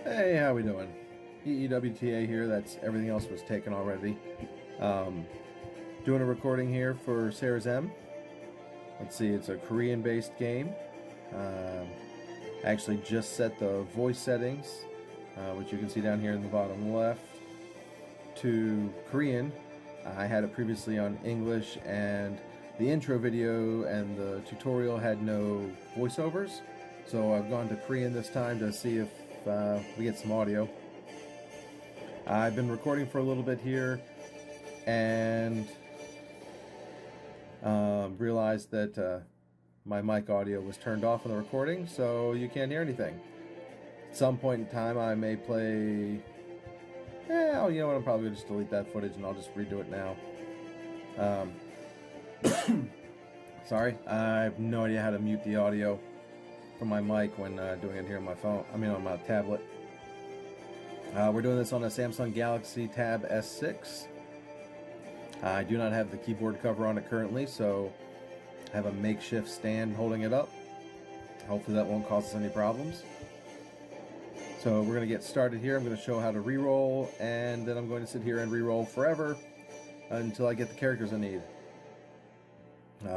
Hey, how we doing? EEWTA here. That's everything else was taken already. Doing a recording here for Ceres M. Let's see, it's a Korean-based game. Actually just set the voice settings, which you can see down here in the bottom left, to Korean. I had it previously on English, and the intro video and the tutorial had no voiceovers. So I've gone to Korean this time to see if we get some audio. I've been recording for a little bit here and realized that my mic audio was turned off in the recording, so you can't hear anything. At some point in time I may play... you know what, I'm probably going to just delete that footage and I'll just redo it now. Sorry, I have no idea how to mute the audio from my mic when doing it here on my phone. I mean on my tablet. We're doing this on a Samsung Galaxy Tab S6. I do not have the keyboard cover on it currently, so I have a makeshift stand holding it up. Hopefully that won't cause us any problems. So we're going to get started here. I'm going to show how to reroll, and then I'm going to sit here and reroll forever until I get the characters I need.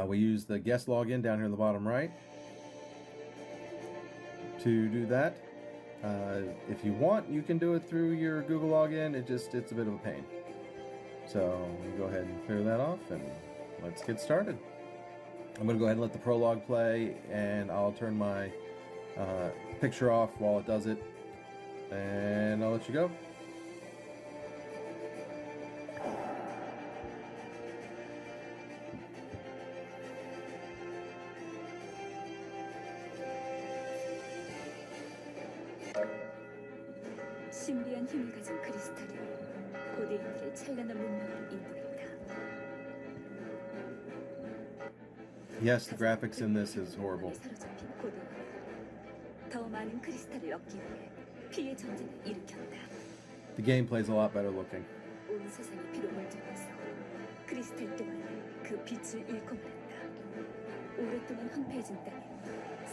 We use the guest login down here in the bottom right to do that. If you want, you can do it through your Google login. It's a bit of a pain. So we'll go ahead and clear that off and let's get started. I'm going to go ahead and let the prologue play, and I'll turn my picture off while it does it, and I'll let you go. 신비한 힘을 가진 크리스탈이 고대인들의 찬란한 문명으로 인도했다. Yes, the graphics in this is horrible. 사로잡힌 고대인은 더 많은 크리스탈을 얻기 위해 피해 전쟁을 일으켰다. The gameplay is a lot better looking. 온 세상이 피로 물들면서 크리스탈 또한 그 빛을 잃고 말았다. 오랫동안 황폐해진 땅에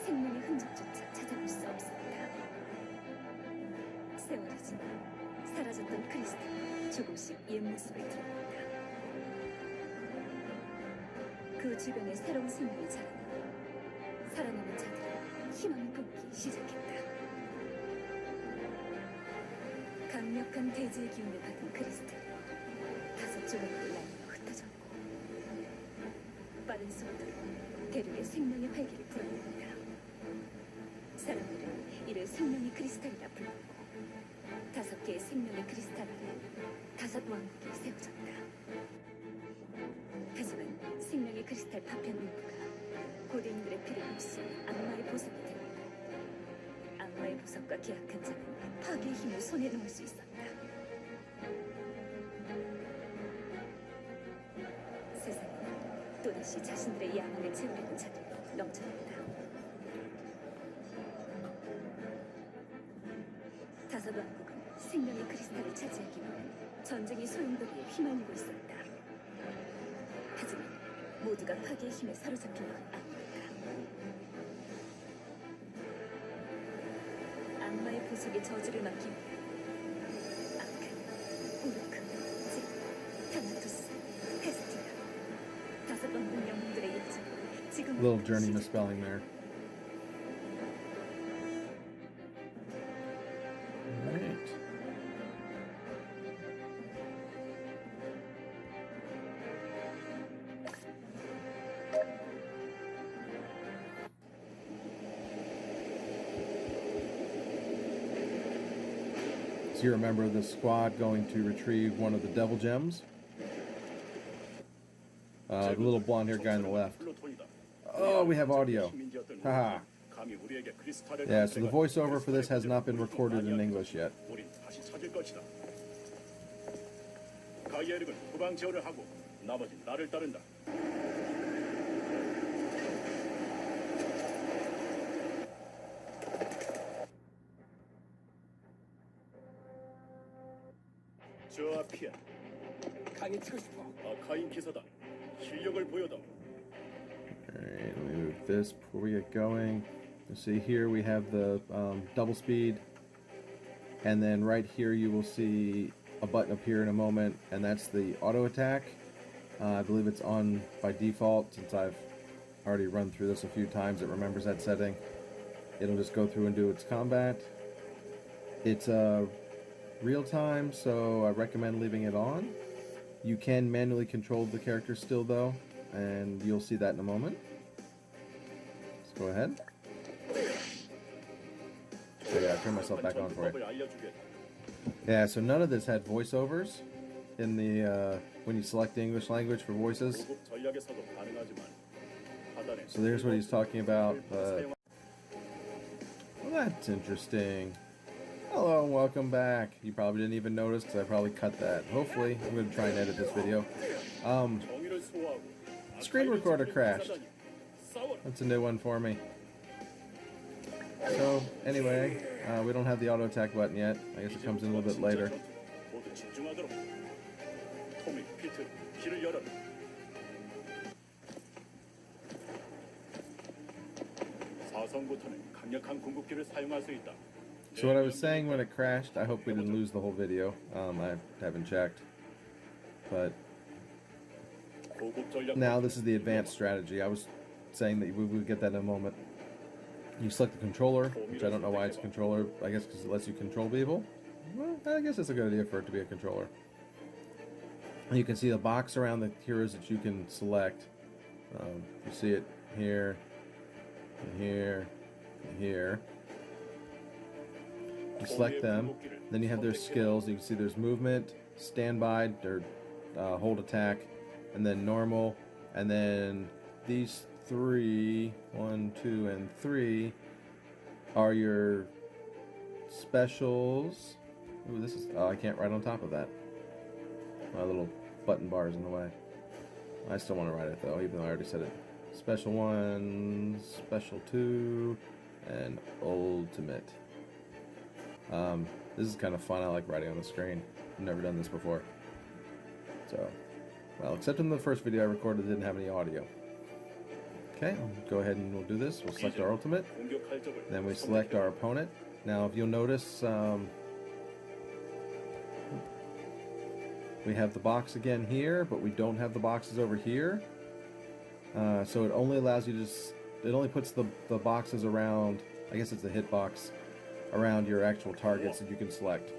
생명의 흔적조차 찾아볼 수 없었다. 세월이 지나 사라졌던 크리스탈이 조금씩 옛 모습을 드러냈다. 그 주변에 새로운 생명이 자라나 살아남은 자들은 희망을 품기 시작했다. 강력한 대지의 기운을 받은 크리스탈이 5 조각으로 나뉘어 흩어졌고 빠른 속도로 대륙의 생명의 활기를 불어넣는다. 사람들은 이를 생명의 크리스탈이라 불렀고 5개의 생명의 크리스탈 아래 5 왕국이 세워졌다. 하지만 생명의 크리스탈 파편 일부가 고대인들의 피를 흡수해 악마의 보석이 되었고 악마의 보석과 계약한 자는 파괴의 힘을 손에 넣을 수 있었다. 세상은 또다시 자신들의 야망을 채우려는 자들로 넘쳐났다. 5 왕국은 생명의 크리스탈을 차지하기 위해 전쟁의 소용돌이에 휘말리고 있었다. 하지만 모두가 파괴의 힘에 사로잡힌 건 아니었다. 악마의 보석의 저주를 막기 위해 아크, 우르크, 제, 타나투스, 헤스티나 5 왕국 영웅들의 일정은 지금 Little journey misspelling there. So you're a member of the squad going to retrieve one of the devil gems. The little blonde-haired guy on the left. Oh, we have audio. Haha. Yeah, so the voiceover for this has not been recorded in English yet. 저 앞이야. 강해지고 싶어. 아카인 기사다. 실력을 보여다. Alright, let me move this before we get going. You see here we have the double speed. And then right here you will see a button appear in a moment, and that's the auto attack. I believe it's on by default since I've already run through this a few times. It remembers that setting. It'll just go through and do its combat. It's real time, so I recommend leaving it on. You can manually control the character still though, and you'll see that in a moment. Let's go ahead. So yeah, I'll turn myself back on for you. Yeah, so none of this had voiceovers in the when you select the English language for voices. So there's what he's talking about. Well, that's interesting. Hello and welcome back. You probably didn't even notice because I probably cut that. Hopefully, I'm going to try and edit this video. Screen recorder crashed. That's a new one for me. So, anyway, we don't have the auto attack button yet. I guess it comes in a little bit later. So what I was saying when it crashed, I hope we didn't lose the whole video. I haven't checked. But now this is the advanced strategy. I was saying that we would get that in a moment. You select the controller, which I don't know why it's a controller. I guess because it lets you control people. Well, I guess it's a good idea for it to be a controller. And you can see the box around the heroes that you can select. You see it here, and here, and here. You select them, then you have their skills. You can see there's movement, standby, or hold attack, and then normal, and then these three, 1, 2, and 3, are your specials. Ooh, this is, I can't write on top of that. My little button bar is in the way. I still want to write it though, even though I already said it. Special 1, Special 2, and Ultimate. This is kind of fun. I like writing on the screen. I've never done this before. So, well, except in the first video I recorded, it didn't have any audio. Okay, I'll go ahead and we'll do this. We'll select our ultimate. Then we select our opponent. Now, if you'll notice, we have the box again here, but we don't have the boxes over here. So it only allows you to, it only puts the boxes around, I guess it's the hit box, around your actual targets that you can select.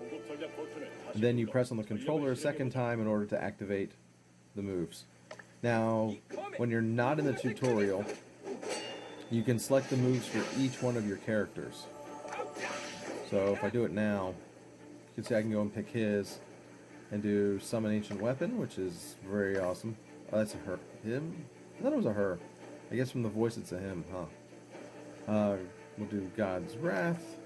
And then you press on the controller a second time in order to activate the moves. Now, when you're not in the tutorial, you can select the moves for each one of your characters. So if I do it now, you can see I can go and pick his and do Summon Ancient Weapon, which is very awesome. Oh, that's a her. Him? I thought it was a her. I guess from the voice it's a him, huh? We'll do God's Wrath.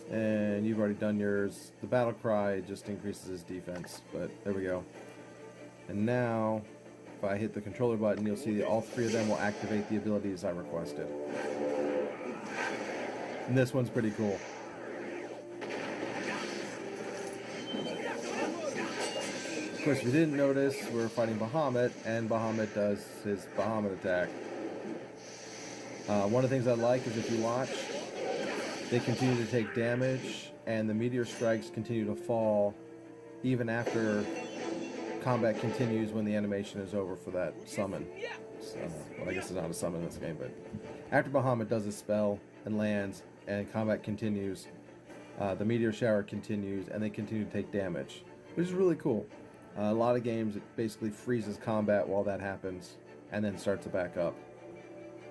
And you've already done yours. The battle cry just increases his defense, but there we go. And now, if I hit the controller button, you'll see that all three of them will activate the abilities I requested. And this one's pretty cool. Of course, if you didn't notice, we're fighting Bahamut, and Bahamut does his Bahamut attack. One of the things I like is if you watch, they continue to take damage, and the meteor strikes continue to fall even after combat continues when the animation is over for that summon. Well, I guess it's not a summon in this game, but after Bahamut does his spell and lands, and combat continues, the meteor shower continues, and they continue to take damage, which is really cool. A lot of games, it basically freezes combat while that happens, and then starts it back up.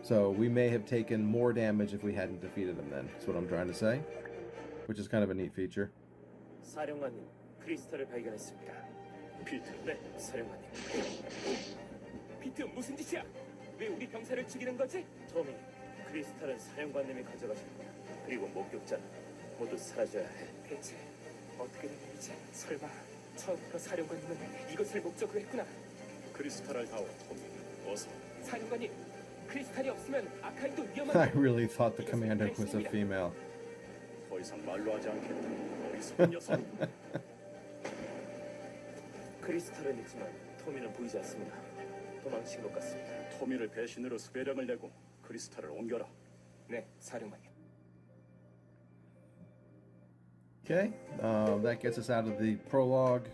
So we may have taken more damage if we hadn't defeated him then. That's what I'm trying to say. Which is kind of a neat feature. 사령관님, 크리스탈을 발견했습니다. 피트, 네, 사령관님. 피트, 무슨 짓이야? 왜 우리 병사를 죽이는 거지? 토미, 크리스탈은 사령관님이 가져가셨다. 그리고 목격자는 모두 사라져야 해. 대체 어떻게 된 일이지? 설마 처음부터 사령관님은 이것을 목적으로 했구나. 크리스탈을 다오, 토미. 어서. 사령관님. I really thought the commander was a female. 더 이상 말로 하지 않겠다. 어리석은 녀석. 크리스탈은 있지만 토미는 보이지 않습니다. 도망친 것 같습니다. 토미를 배신으로 수배령을 내고 크리스탈을 옮겨라. 네, 사령관님. Okay, that gets us out of the prologue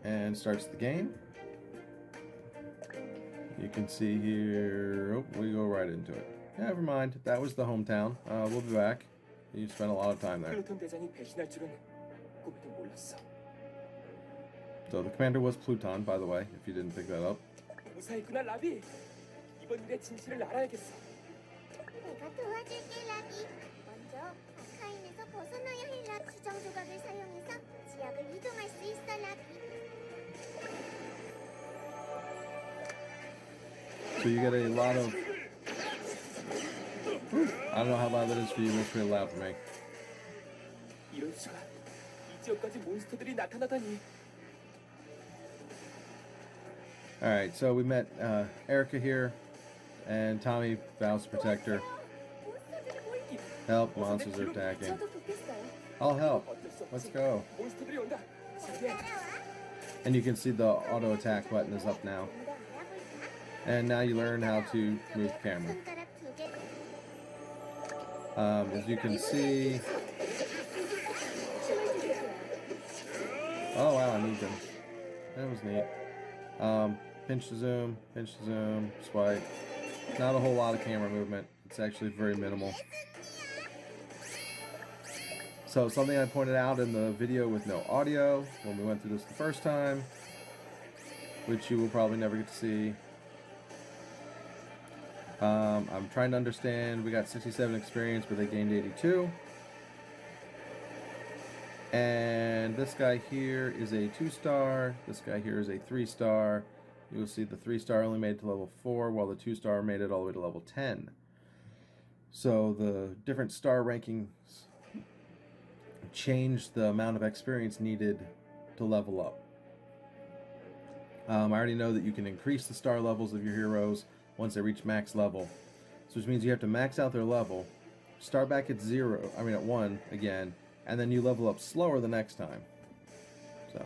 and starts the game. You can see here, oh, we go right into it. Never mind, that was the hometown. We'll be back. You spent a lot of time there. 플루톤 대장이 배신할 줄은 꿈에도 몰랐어. So the commander was Pluton, by the way, if you didn't pick that up. 무사했구나, 라비. 이번 일의 진실을 알아야겠어. 내가 도와줄게, 라비. 먼저 아카인에서 벗어나야 할 라 수정 조각을 사용해서 지역을 이동할 수 있어, 라비. So you get a lot of... I don't know how loud that is for you, but it's pretty loud for me. 이럴 수가. 이 지역까지 몬스터들이 나타나다니. Alright, so we met Erica here, and Tommy vows to protect her. 몬스터들이 보이기. Help, monsters are attacking. 저도 돕겠어요. I'll help. 어쩔 수 Let's 없지. go. 몬스터들이 온다. 자기야. And you can see the auto attack button is up now. 좀 더 알아볼까? And now you learn how to move the camera. 손가락 두 개. As you can see... 힘을 주세요. Oh wow, I moved him. That was neat. Pinch to zoom, swipe. Not a whole lot of camera movement. It's actually very minimal. So something I pointed out in the video with no audio when we went through this the first time, which you will probably never get to see. I'm trying to understand. We got 67 experience, but they gained 82. And this guy here is a 2-star. This guy here is a 3-star. You'll see the 3-star only made it to level 4, while the 2-star made it all the way to level 10. So the different star rankings change the amount of experience needed to level up. I already know that you can increase the star levels of your heroes once they reach max level. So which means you have to max out their level, start back at 1 again, and then you level up slower the next time. So,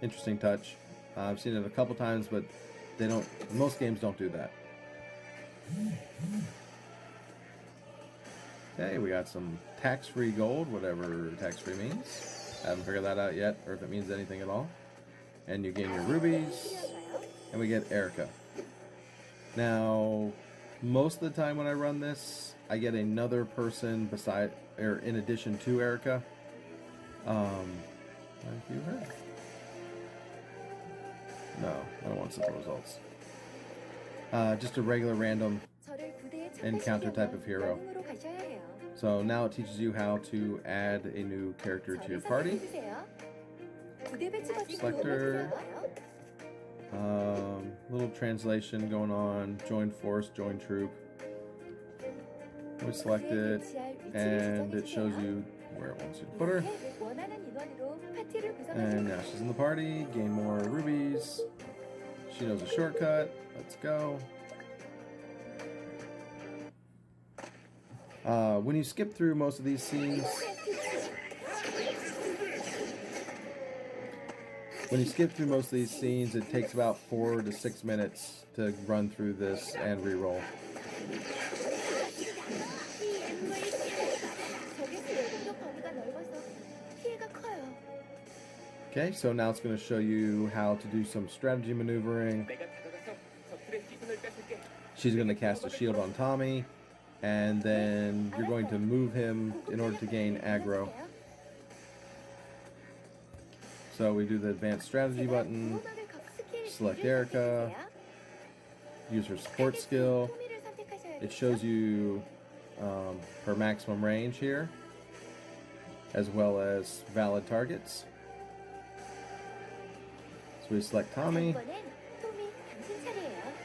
interesting touch. I've seen it a couple times, but they don't. Most games don't do that. Okay, we got some tax-free gold, whatever tax-free means. I haven't figured that out yet, or if it means anything at all. And you gain your rubies, and we get Erica. Now, most of the time when I run this, I get another person beside, or in addition to Erica. Have you heard? No, I don't want simple results. Just a regular random 저를 부대에 encounter type of hero. 영웅으로 가셔야 해요. So now it teaches you how to add a new character to your party. 선택해주세요. 부대 배치 버튼 Selector. 눌러주세요. Little translation going on. Join force, join troop. We select 부대에 it, 배치할 위치를 and it shows 지정해주세요. you where it wants you to put her. 이렇게 원하는 인원으로 파티를 And now 구성하시면 she's in the party. Gain more rubies. She knows a shortcut. Let's go. When you skip through most of these scenes, it takes about 4 to 6 minutes to run through this and reroll. 적의 공격 범위가 넓어서 피해가 커요. Okay, so now it's going to show you how to do some strategy maneuvering. 내가 다가가서 적들의 시선을 뺏을게. She's going to cast a shield on Tommy, and then you're going to move him in order to gain aggro. So we do the advanced strategy button, select Erica, use her support skill. It shows you her maximum range here, as well as valid targets. So we select Tommy,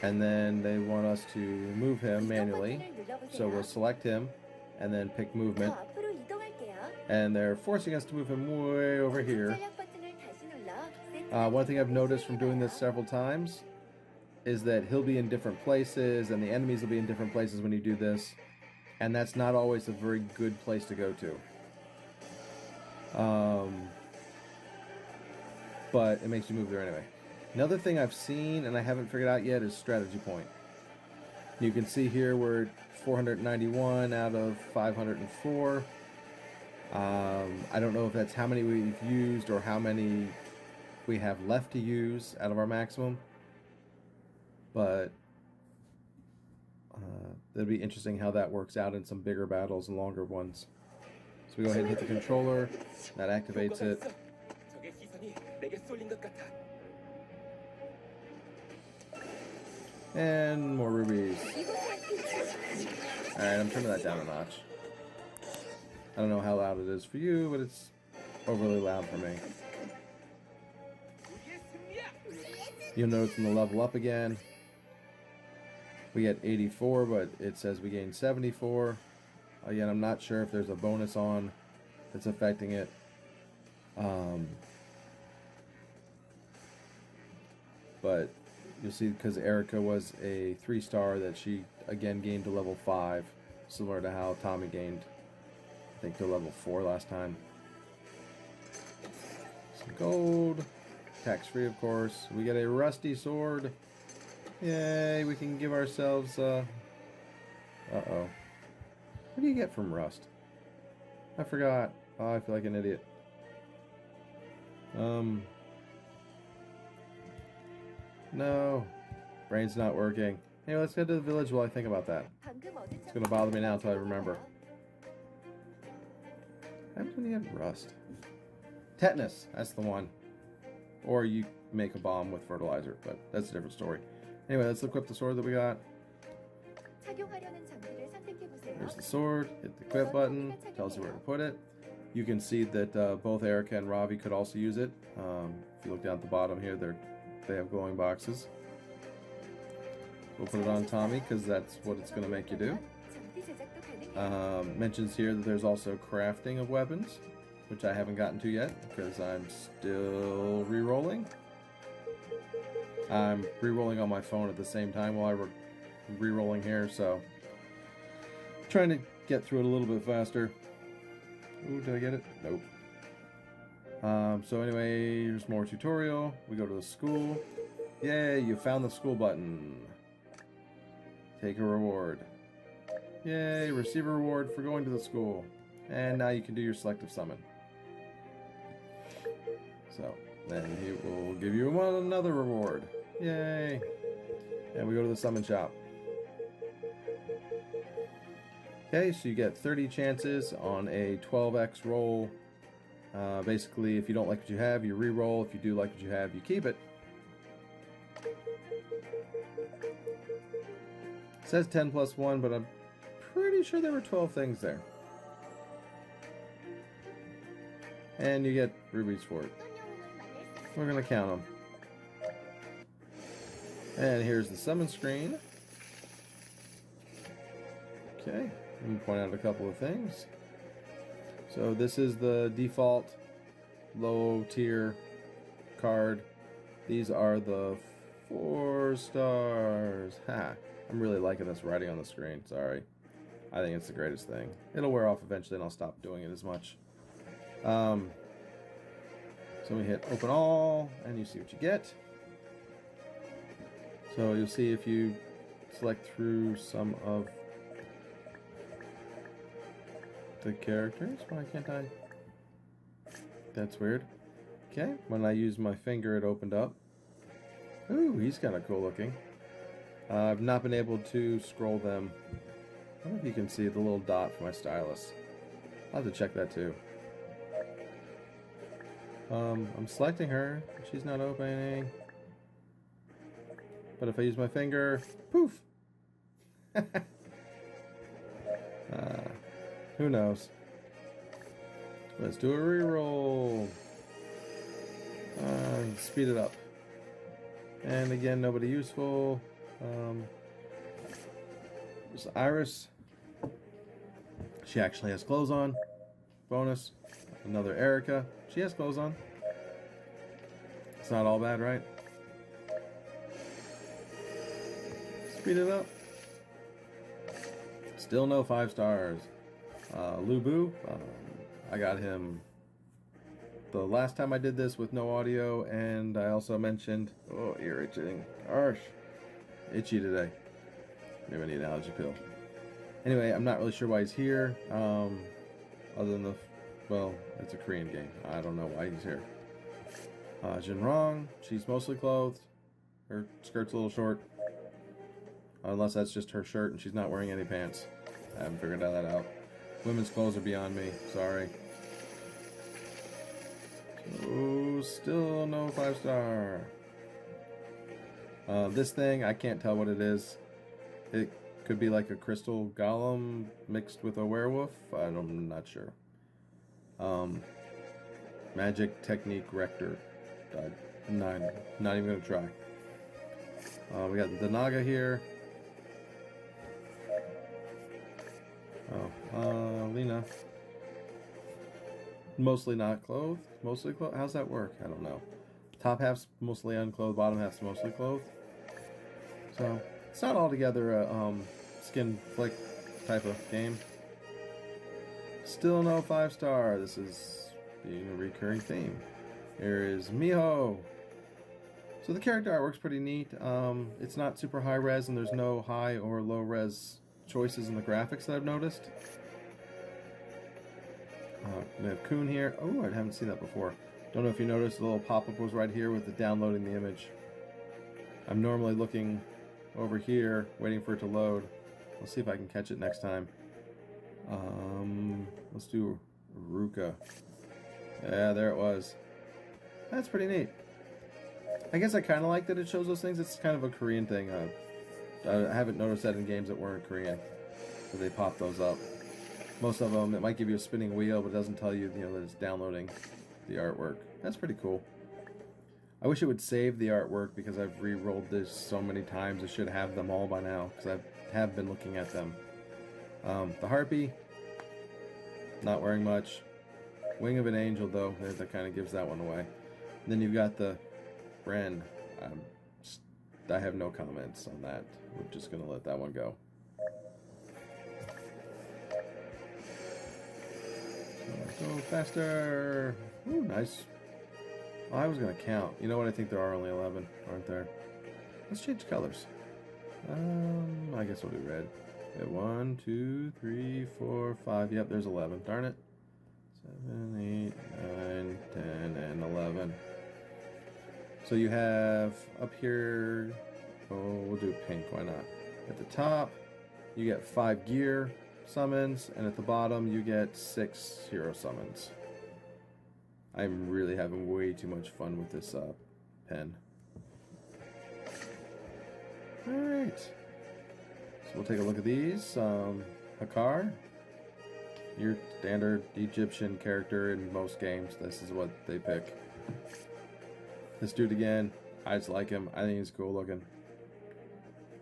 and then they want us to move him manually. So we'll select him, and then pick movement. And they're forcing us to move him way over here. One thing I've noticed from doing this several times is that he'll be in different places, and the enemies will be in different places when you do this. And that's not always a very good place to go to. But it makes you move there anyway. Another thing I've seen and I haven't figured out yet is strategy point. You can see here we're 491 out of 504. I don't know if that's how many we've used or how many we have left to use out of our maximum, but it'll be interesting how that works out in some bigger battles and longer ones. So we go ahead and hit the controller. That activates it. 적의 시선이 내게 쏠린 것 같아. And more rubies. Alright, I'm turning that down a notch. I don't know how loud it is for you, but it's overly loud for me. You'll notice in the level up again, we get 84, but it says we gain 74. Again, I'm not sure if there's a bonus on that's affecting it. But you'll see because Erica was a 3-star that she again gained to level 5, similar to how Tommy gained, I think, to level 4 last time. Some gold, tax free of course. We get a rusty sword. Yay, we can give ourselves uh-oh. What do you get from rust? I forgot. Oh, I feel like an idiot. No. Brain's not working. Hey, let's head to the village while I think about that. It's gonna bother me now until I remember. How do you get rust? Tetanus, that's the one. Or you make a bomb with fertilizer, but that's a different story. Anyway, let's equip the sword that we got. There's the sword. Hit the equip button. Tells you where to put it. You can see that both Erica and Ravi could also use it. If you look down at the bottom here, they have glowing boxes. We'll put it on Tommy because that's what it's going to make you do. Mentions here that there's also crafting of weapons, which I haven't gotten to yet because I'm still re-rolling. I'm re-rolling on my phone at the same time while I'm re-rolling here, so trying to get through it a little bit faster. Ooh, did I get it? Nope. So anyway, here's more tutorial. We go to the school. Yay, you found the school button. Take a reward. Yay, receive a reward for going to the school. And now you can do your selective summon. So, then he will give you another reward. Yay. And we go to the summon shop. Okay, so you get 30 chances on a 12x roll. Basically, if you don't like what you have, you re-roll. If you do like what you have, you keep it. It says 10 plus 1, but I'm pretty sure there were 12 things there. And you get rubies for it. We're going to count them. And here's the summon screen. Okay, let me point out a couple of things. So this is the default low tier card. These are the 4 stars. Ha! I'm really liking this writing on the screen. Sorry. I think it's the greatest thing. It'll wear off eventually and I'll stop doing it as much. So we hit open all and you see what you get. So you'll see if you select through some of the characters. Why can't I? That's weird. Okay, when I used my finger it opened up. Ooh, he's kind of cool looking. I've not been able to scroll them. I don't know if you can see the little dot for my stylus. I'll have to check that too. I'm selecting her. She's not opening. But if I use my finger, poof! Who knows? Let's do a reroll. Speed it up. And again, nobody useful. There's Iris. She actually has clothes on. Bonus. Another Erica. She has clothes on. It's not all bad, right? Speed it up. Still no 5 stars. Lubu. I got him the last time I did this with no audio, and I also mentioned, oh, ear itching. Arsh. Itchy today. Maybe I need an allergy pill. Anyway, I'm not really sure why he's here, other than the well, it's a Korean game. I don't know why he's here. Jinrong, she's mostly clothed. Her skirt's a little short. Unless that's just her shirt and she's not wearing any pants. I haven't figured that out. Women's clothes are beyond me. Sorry. Oh, still no 5-star. This thing, I can't tell what it is. It could be like a crystal golem mixed with a werewolf. I'm not sure. Magic technique rector. Not even gonna try. We got the Naga here. Lena. Mostly not clothed. Mostly clothed. How's that work? I don't know. Top half's mostly unclothed. Bottom half's mostly clothed. So it's not altogether a skin flick type of game. Still no 5-star. This is being a recurring theme. Here is Miho. So the character artwork's pretty neat. It's not super high res, and there's no high or low res choices in the graphics that I've noticed. We have Kun here. Oh, I haven't seen that before. Don't know if you noticed the little pop-up was right here with the downloading the image. I'm normally looking over here, waiting for it to load. We'll see if I can catch it next time. Let's do Ruka. Yeah, there it was. That's pretty neat. I guess I kind of like that it shows those things. It's kind of a Korean thing. I haven't noticed that in games that weren't Korean, so they pop those up. Most of them, it might give you a spinning wheel, but it doesn't tell you, that it's downloading the artwork. That's pretty cool. I wish it would save the artwork because I've re-rolled this so many times. I should have them all by now because I have been looking at them. The Harpy, not wearing much. Wing of an Angel, though, that kind of gives that one away. And then you've got the Bren. I have no comments on that. We're just going to let that one go. Go faster. Ooh, nice. Oh, I was going to count. You know what? I think there are only 11, aren't there? Let's change colors. I guess we'll do red. Okay, 1, 2, 3, 4, 5. Yep, there's 11. Darn it. 7, 8, 9, 10, and 11. So you have up here, we'll do pink, why not? At the top, you get 5 gear summons, and at the bottom, you get 6 hero summons. I'm really having way too much fun with this pen. Alright. So we'll take a look at these. Hakar, your standard Egyptian character in most games. This is what they pick. This dude again, I just like him. I think he's cool looking.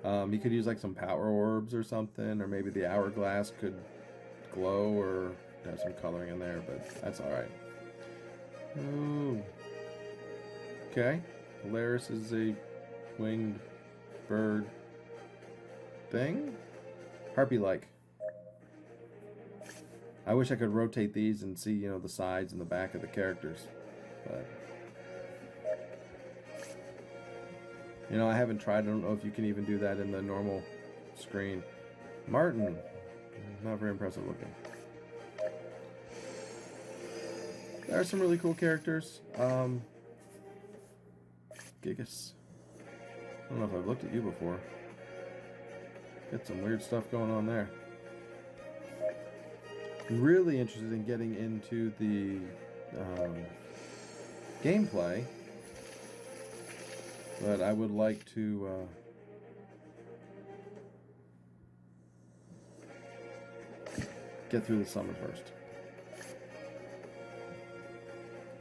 You could use like some power orbs or something, or maybe the hourglass could glow or have some coloring in there, but that's alright. Ooh. Okay. Polaris is a winged bird thing. Harpy-like. I wish I could rotate these and see, the sides and the back of the characters, but I haven't tried. I don't know if you can even do that in the normal screen. Martin, not very impressive looking. There are some really cool characters. Gigas. I don't know if I've looked at you before. Got some weird stuff going on there. I'm really interested in getting into the gameplay, but I would like to get through the summon first.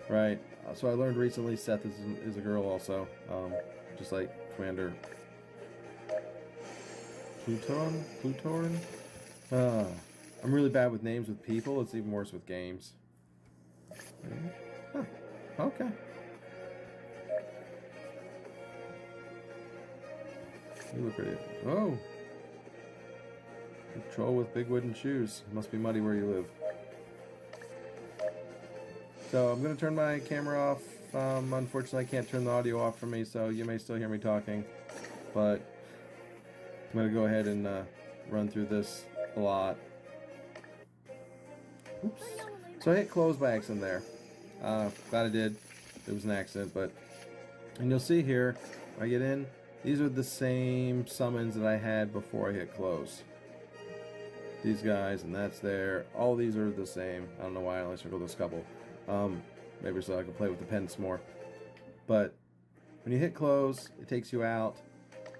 Right. So I learned recently Seth is a girl also, just like Commander Plutoran. I'm really bad with names with people. It's even worse with games. Huh. Okay. You look pretty. Oh. A troll with big wooden shoes. Must be muddy where you live. So I'm going to turn my camera off. Unfortunately, I can't turn the audio off for me, so you may still hear me talking. But I'm going to go ahead and run through this a lot. Oops. So I hit close by accident there. Glad I did. It was an accident, but... And you'll see here, when I get in, these are the same summons that I had before I hit close. These guys, and that's there. All these are the same. I don't know why I only circled this couple. Maybe so I can play with the pens more. But when you hit close, it takes you out,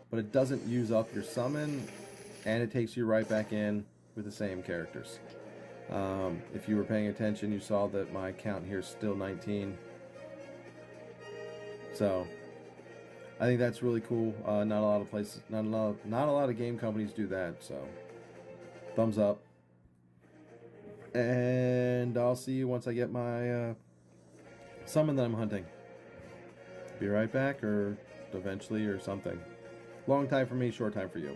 but it doesn't use up your summon, and it takes you right back in with the same characters. If you were paying attention, you saw that my count here is still 19. So I think that's really cool. Not a lot of places, not a lot of game companies do that. So thumbs up. And I'll see you once I get my summon that I'm hunting. Be right back, or eventually, or something. Long time for me, short time for you.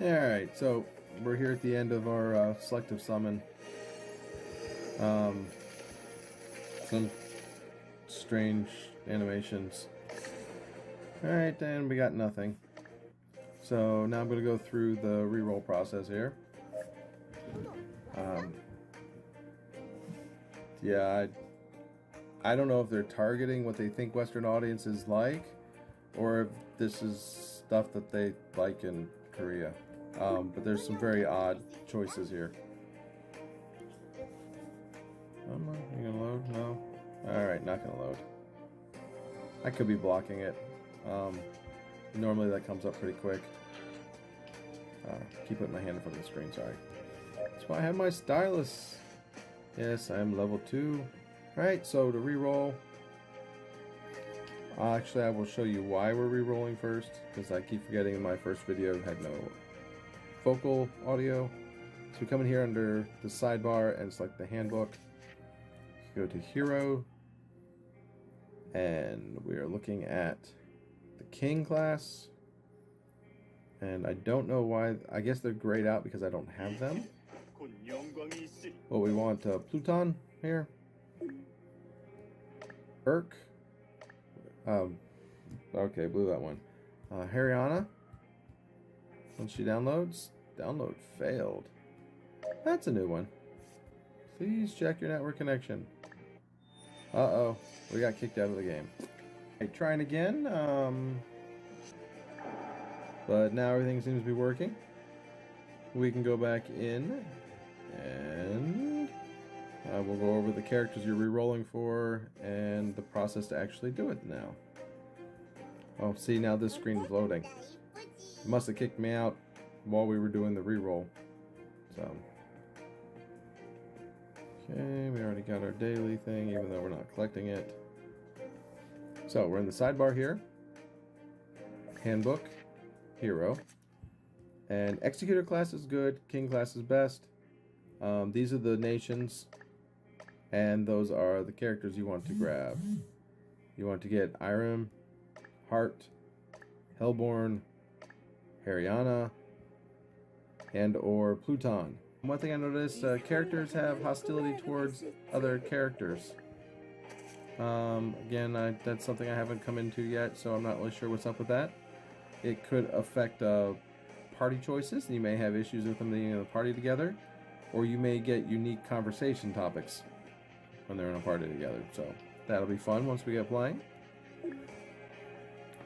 Alright, so we're here at the end of our selective summon. Some strange animations. Alright, then we got nothing. So now I'm going to go through the reroll process here. Yeah, I don't know if they're targeting what they think Western audiences like, or if this is stuff that they like in Korea. But there's some very odd choices here. Are you gonna load? No? Alright, not gonna load. I could be blocking it. Normally that comes up pretty quick. Keep putting my hand in front of the screen, sorry. That's why I have my stylus. Yes, I am level 2. Right, so to reroll. Actually, I will show you why we're rerolling first, because I keep forgetting in my first video had no vocal audio. So we come in here under the sidebar and select the handbook. Go to Hero, and we are looking at the King class. And I don't know why, I guess they're grayed out because I don't have them. But we want Pluton here. Urk. Okay, blew that one. Hariana. Once she downloads, download failed. That's a new one. Please check your network connection. Uh-oh, we got kicked out of the game. Okay, trying again. But now everything seems to be working. We can go back in and we'll go over the characters you're re-rolling for and the process to actually do it now. Oh, see, now this screen is loading. It must have kicked me out while we were doing the re-roll. So, okay, we already got our daily thing, even though we're not collecting it. So, we're in the sidebar here. Handbook. Hero. And Executor class is good. King class is best. These are the nations. And those are the characters you want to grab. You want to get Irem, Heart, Hellborn, Hariana, and or Pluton. One thing I noticed, characters have hostility towards other characters. Again, that's something I haven't come into yet, so I'm not really sure what's up with that. It could affect party choices, and you may have issues with them being in a party together, or you may get unique conversation topics when they're in a party together. So that'll be fun once we get playing.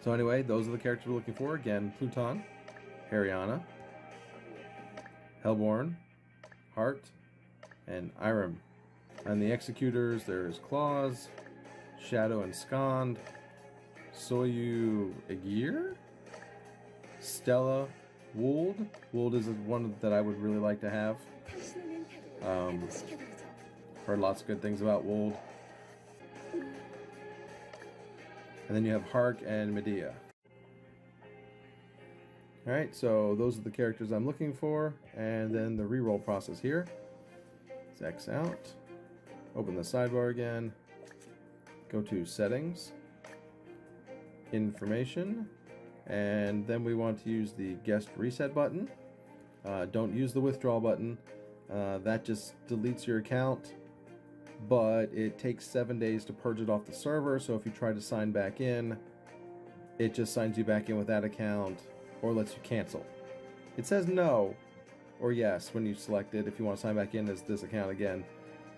So anyway, those are the characters we're looking for. Again, Pluton, Hariana, Hellborn, Heart, and Irem. And the executors, there's Claws, Shadow and Skond, Soyu Egir, Stella, Wold. Wold is one that I would really like to have. Heard lots of good things about Wold. And then you have Hark and Medea. Alright, so those are the characters I'm looking for. And then the reroll process here. Let's X out. Open the sidebar again. Go to Settings. Information. And then we want to use the Guest Reset button. Don't use the Withdraw button. That just deletes your account. But it takes 7 days to purge it off the server, so if you try to sign back in, it just signs you back in with that account, or lets you cancel. It says no, or yes, when you select it, if you want to sign back in as this account again.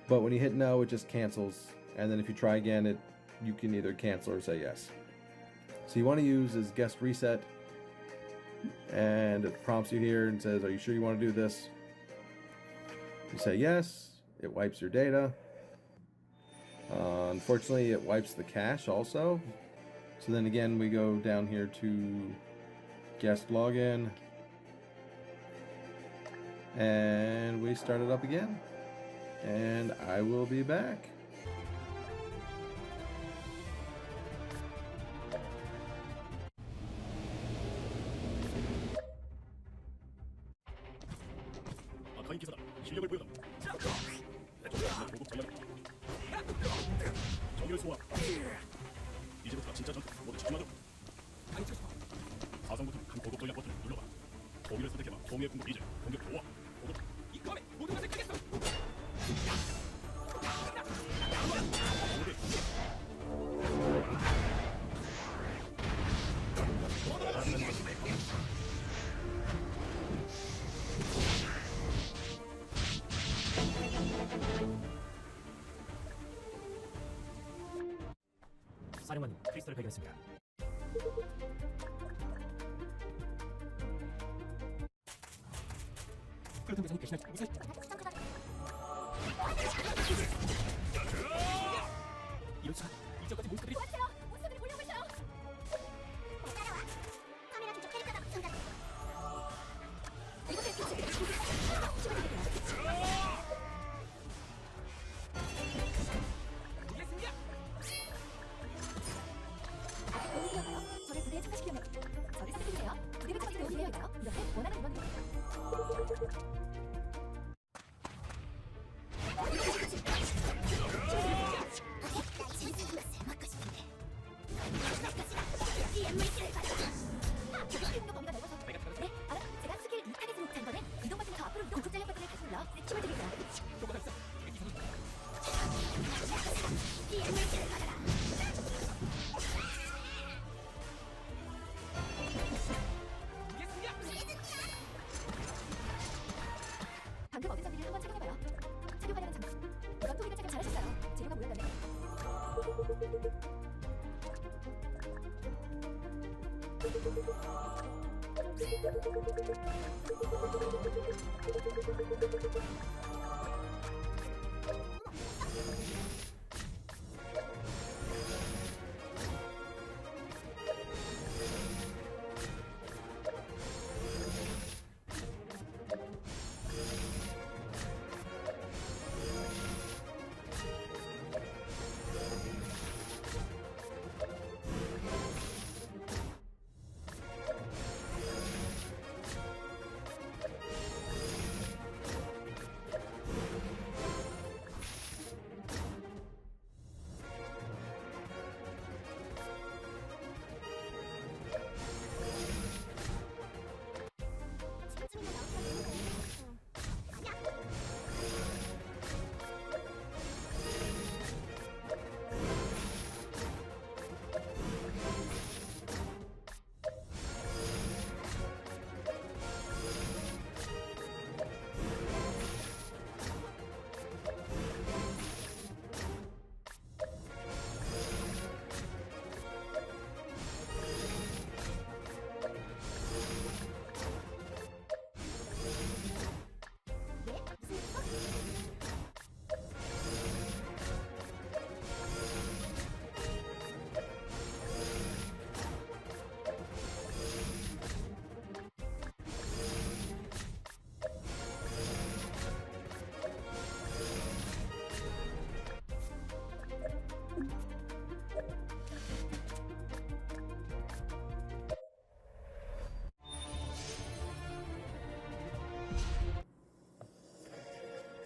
But when you hit no, it just cancels, and then if you try again, you can either cancel or say yes. So you want to use is Guest Reset, and it prompts you here and says, are you sure you want to do this? You say yes, it wipes your data. Unfortunately, it wipes the cache also. So then again, we go down here to guest login, and we start it up again. And I will be back. 이제부터 진짜 전투 모두 집중하도록. 사성 버튼 큰 고급 전략 버튼을 눌러봐. 포기를 선택해봐. 총의 공격 이제 공격 좋아. 고급. 이 검에 모든 것을 끄겠어. 사령관님, 크리스탈을 발견했습니다. 그렇다면 대장이 배신할지 무사히 이럴 수가. 이전까지 몬스터들이 몬스터들이 몰려오고 있어요. 따라와. 카메라 중적 캐릭터다. 잠깐. 이곳에 우리의 승리야! 아직 도움이 필요한가요? 저를 부대에 참가시키려면 저를 선택해주세요. 부대를 찾기 도움이 필요할까요? 이렇게 원하는 인원입니다. 제가 스킬 2타겟으로 잔거는 이동 버튼을 더 앞으로 이동 조작력 버튼을 다시 눌러 힘을 드립니다. 또보다 있어. 이게 방금 얻은 장비를 한번 착용해봐요. 착용하려는 장비. 이건 토기가 착용 잘하셨어요. 재료가 모였다네.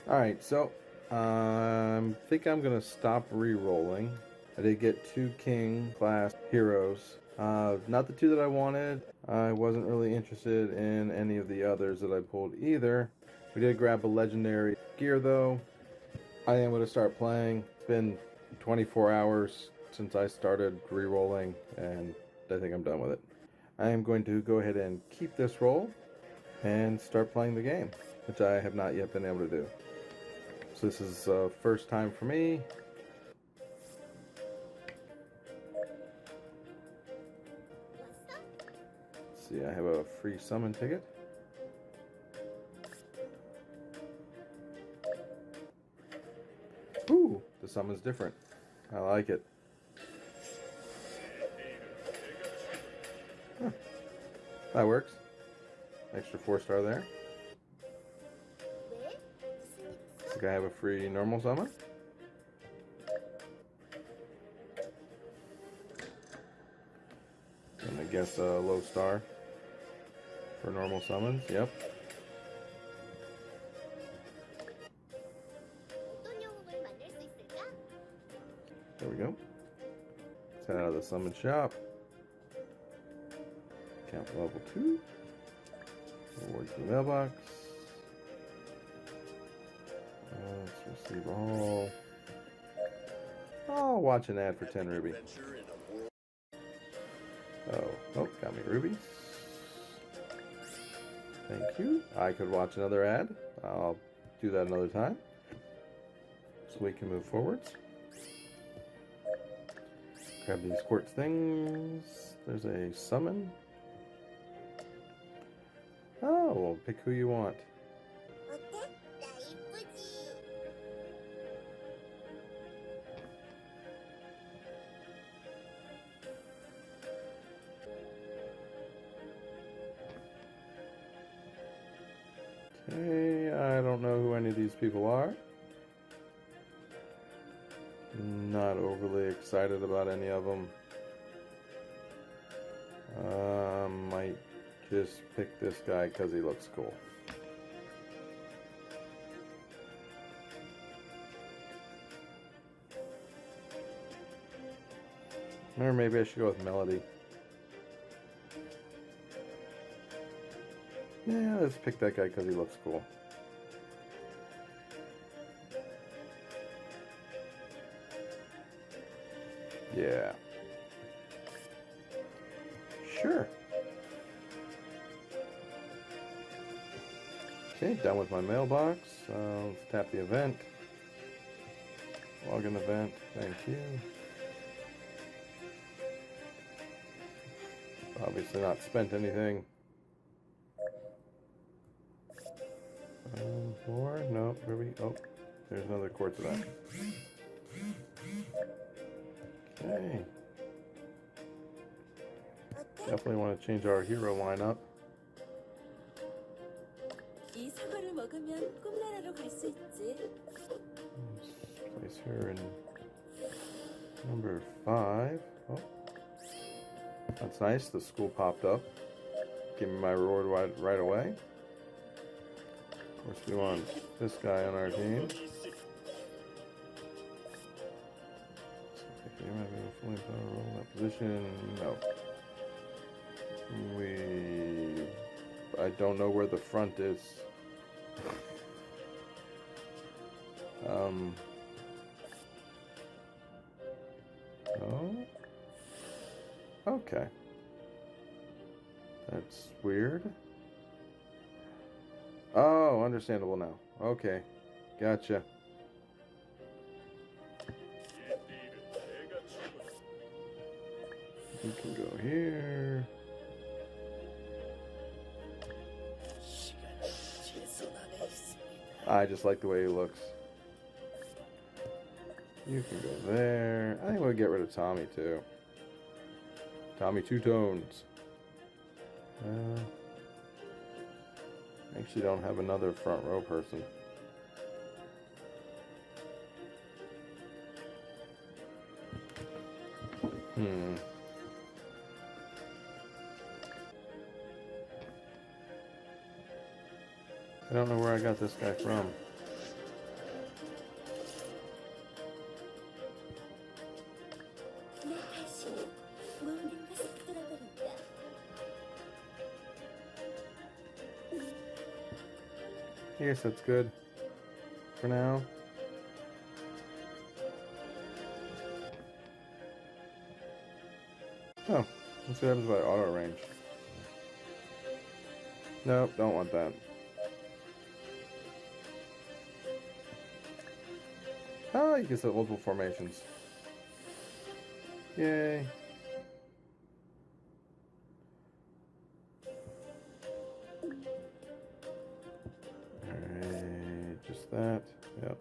Alright, so I think I'm going to stop re-rolling. I did get 2 king class heroes. Not the 2 that I wanted. I wasn't really interested in any of the others that I pulled either. We did grab a legendary gear though. I am going to start playing. It's been 24 hours since I started re-rolling and I think I'm done with it. I am going to go ahead and keep this roll and start playing the game, which I have not yet been able to do. So this is first time for me. Let's see, I have a free summon ticket. Ooh, the summon's different. I like it. Huh. That works. Extra 4-star there. I think I have a free normal summon. And I guess a low star for normal summons. Yep. There we go. Let's head out of the summon shop. Camp level 2. Rewards the mailbox. Let's receive all. Oh, watch an ad for 10 ruby. Oh, got me rubies. Thank you. I could watch another ad. I'll do that another time. So we can move forwards. Grab these quartz things. There's a summon. Oh, well, pick who you want. 어때? 나 이쁘지? Okay, I don't know who any of these people are. Not overly excited about any of them. Might just pick this guy because he looks cool. Or maybe I should go with Melody. Yeah, let's pick that guy because he looks cool. Yeah. Sure. Okay, done with my mailbox. Let's tap the event. Login event. Thank you. Obviously not spent anything. More? No. Where we? Oh, there's another quartz event. Okay. Definitely want to change our hero lineup. 이 사과를 먹으면 꿈나라로 갈 수 있지. Let's place her in number 5. Oh, that's nice. The school popped up. Give me my reward right away. Of course, we want this guy on our team. You might be a fully power roll in that position. No. I don't know where the front is. Oh. Okay. That's weird. Oh, understandable now. Okay. Gotcha. You can go here. I just like the way he looks. You can go there. I think we'll get rid of Tommy too. Tommy Two Tones. Actually don't have another front row person. I don't know where I got this guy from. 내 발심이 뭔가 싹 돌아버린다. I guess that's good for now. Oh, let's see what happens by auto range. Nope, don't want that. Oh, you can set multiple formations. Yay. Alright, just that. Yep.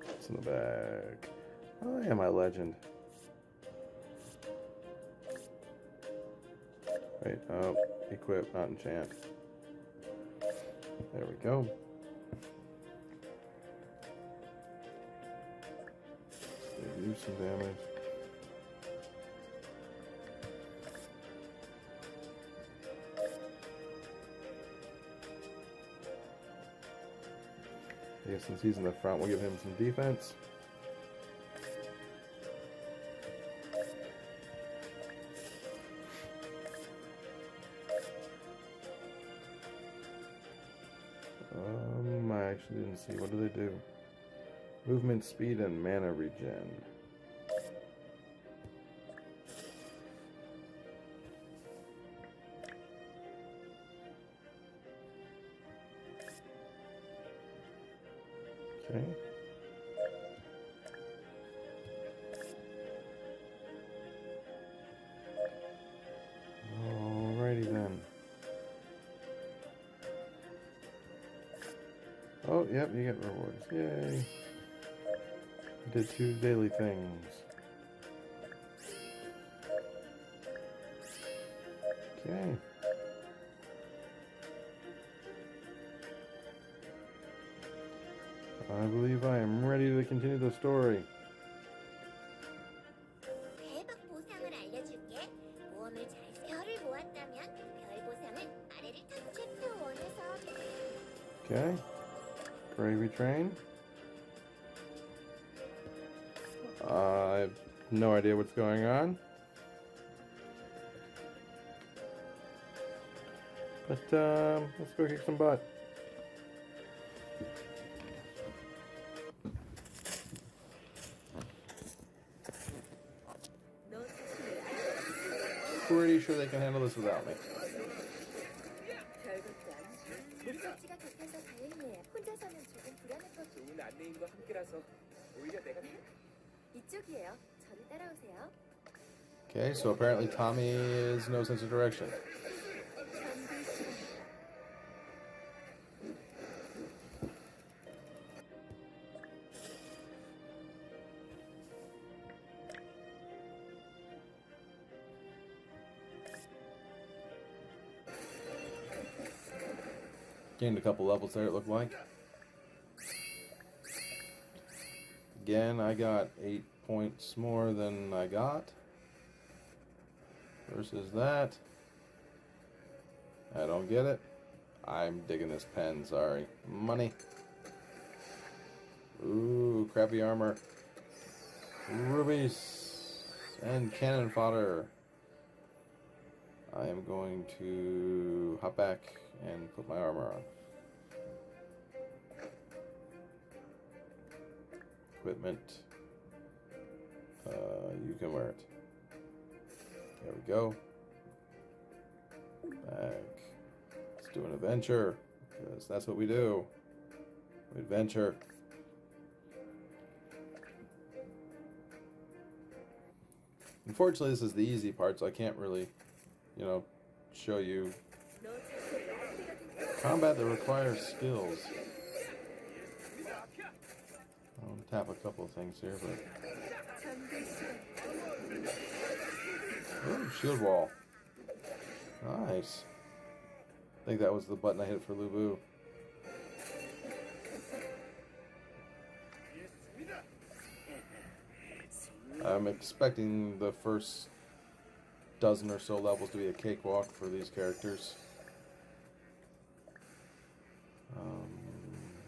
What's in the bag? Oh yeah, my legend. Wait, oh, equip, not enchant. There we go. Do some damage. Yeah, since he's in the front, we'll give him some defense. I actually didn't see. What do they do? Movement, speed, and mana regen. Okay. Oh, yep, you get rewards. Yay. Did 2 daily things. Okay. I believe I am ready to continue the story. 대박 보상을 알려줄게. 모험을 잘 별을 모았다면 별 보상은 아래를 탑 챕터 1에서. Okay. Gravy train. I have no idea what's going on. But let's go kick some butt. Pretty sure they can handle this without me. 별것도 아니고 목적지가 같아서 다행이에요. 혼자서는 조금 불안했거든요. 좋은 안내인과 함께라서 오히려 내가 이쪽이에요. 저를 따라오세요. Okay, so apparently Tommy is no sense of direction. Gained a couple levels there, it looked like. Again, I got 8 points more than I got. Versus that. I don't get it. I'm digging this pen, sorry. Money. Ooh, crappy armor. Rubies. And cannon fodder. I am going to hop back and put my armor on. Equipment. You can wear it. There we go. Back. Let's do an adventure, because that's what we do. We adventure. Unfortunately, this is the easy part, so I can't really, show you combat that requires skills. I'll tap a couple of things here, but... Ooh, shield wall. Nice. I think that was the button I hit for Lubu. I'm expecting the first dozen or so levels to be a cakewalk for these characters.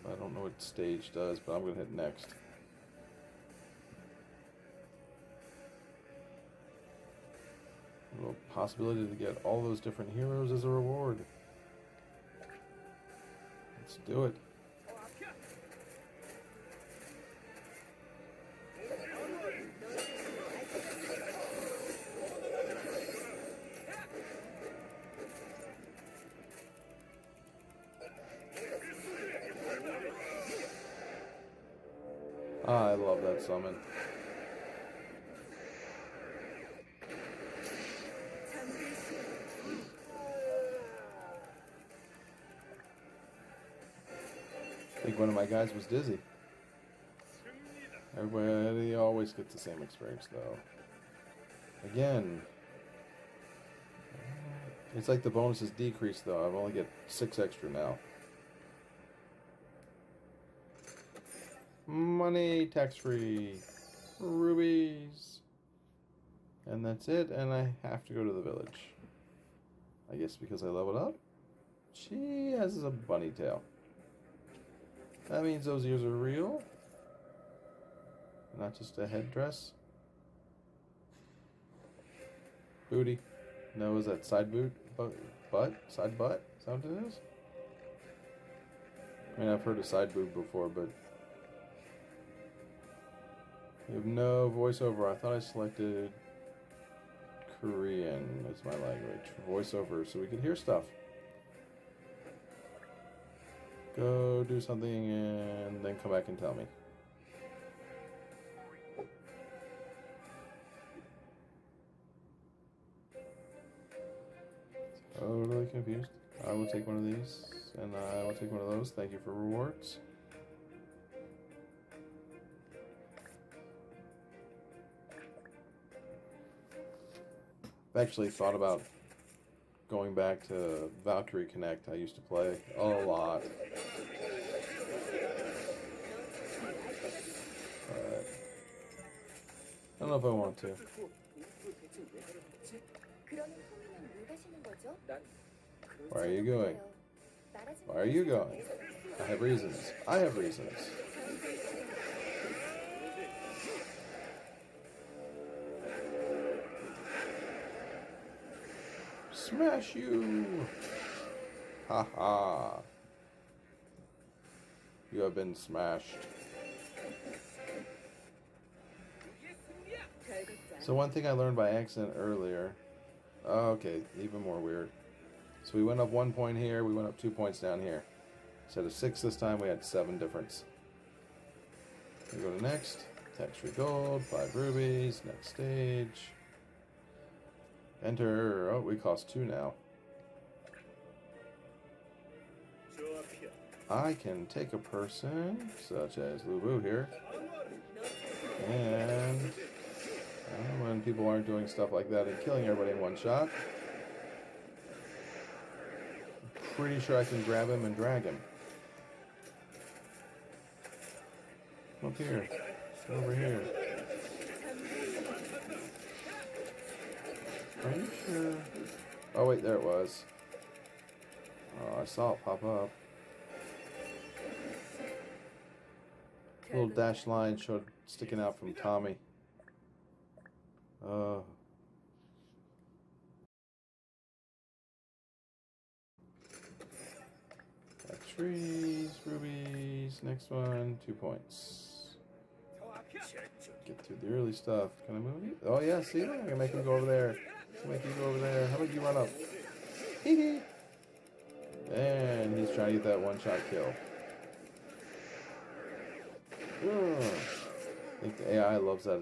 I don't know what stage does, but I'm going to hit next. A little possibility to get all those different heroes as a reward. Let's do it. I love that summon. I think one of my guys was dizzy. Everybody always gets the same experience though. Again. It's like the bonuses decrease though. I've only get 6 extra now. Money, tax-free, rubies, and that's it, and I have to go to the village. I guess because I leveled up? She has a bunny tail. That means those ears are real, not just a headdress. Booty. No, is that side boot? Butt? Side butt? Is that what it is? I mean, I've heard of side boob before, but... We have no voiceover. I thought I selected Korean as my language. Voiceover, so we could hear stuff. Go do something and then come back and tell me. Totally confused. I will take one of these, and I will take one of those. Thank you for rewards. I've actually thought about going back to Valkyrie Connect. I used to play a lot. But I don't know if I want to. Why are you going? Why are you going? I have reasons. I have reasons. Smash you! Ha ha! You have been smashed. So one thing I learned by accident earlier. Oh, okay, even more weird. So we went up 1 point here, we went up 2 points down here. Instead of 6 this time, we had 7 difference. We go to next. Tax-free gold, 5 rubies, next stage. Enter. Oh, we cost 2 now. I can take a person, such as Lubu here. And when people aren't doing stuff like that and killing everybody in one shot, I'm pretty sure I can grab him and drag him. Come up here. Come over here. Are you sure? Oh wait, there it was. Oh, I saw it pop up. Little dash line showed sticking out from Tommy. Trees, rubies, next one, 2 points. Get through the early stuff. Can I move you? Oh yeah, see, look, I can make him go over there. I can make you go over there. How about you run up? Hee hee. And he's trying to get that one-shot kill. I think the AI loves that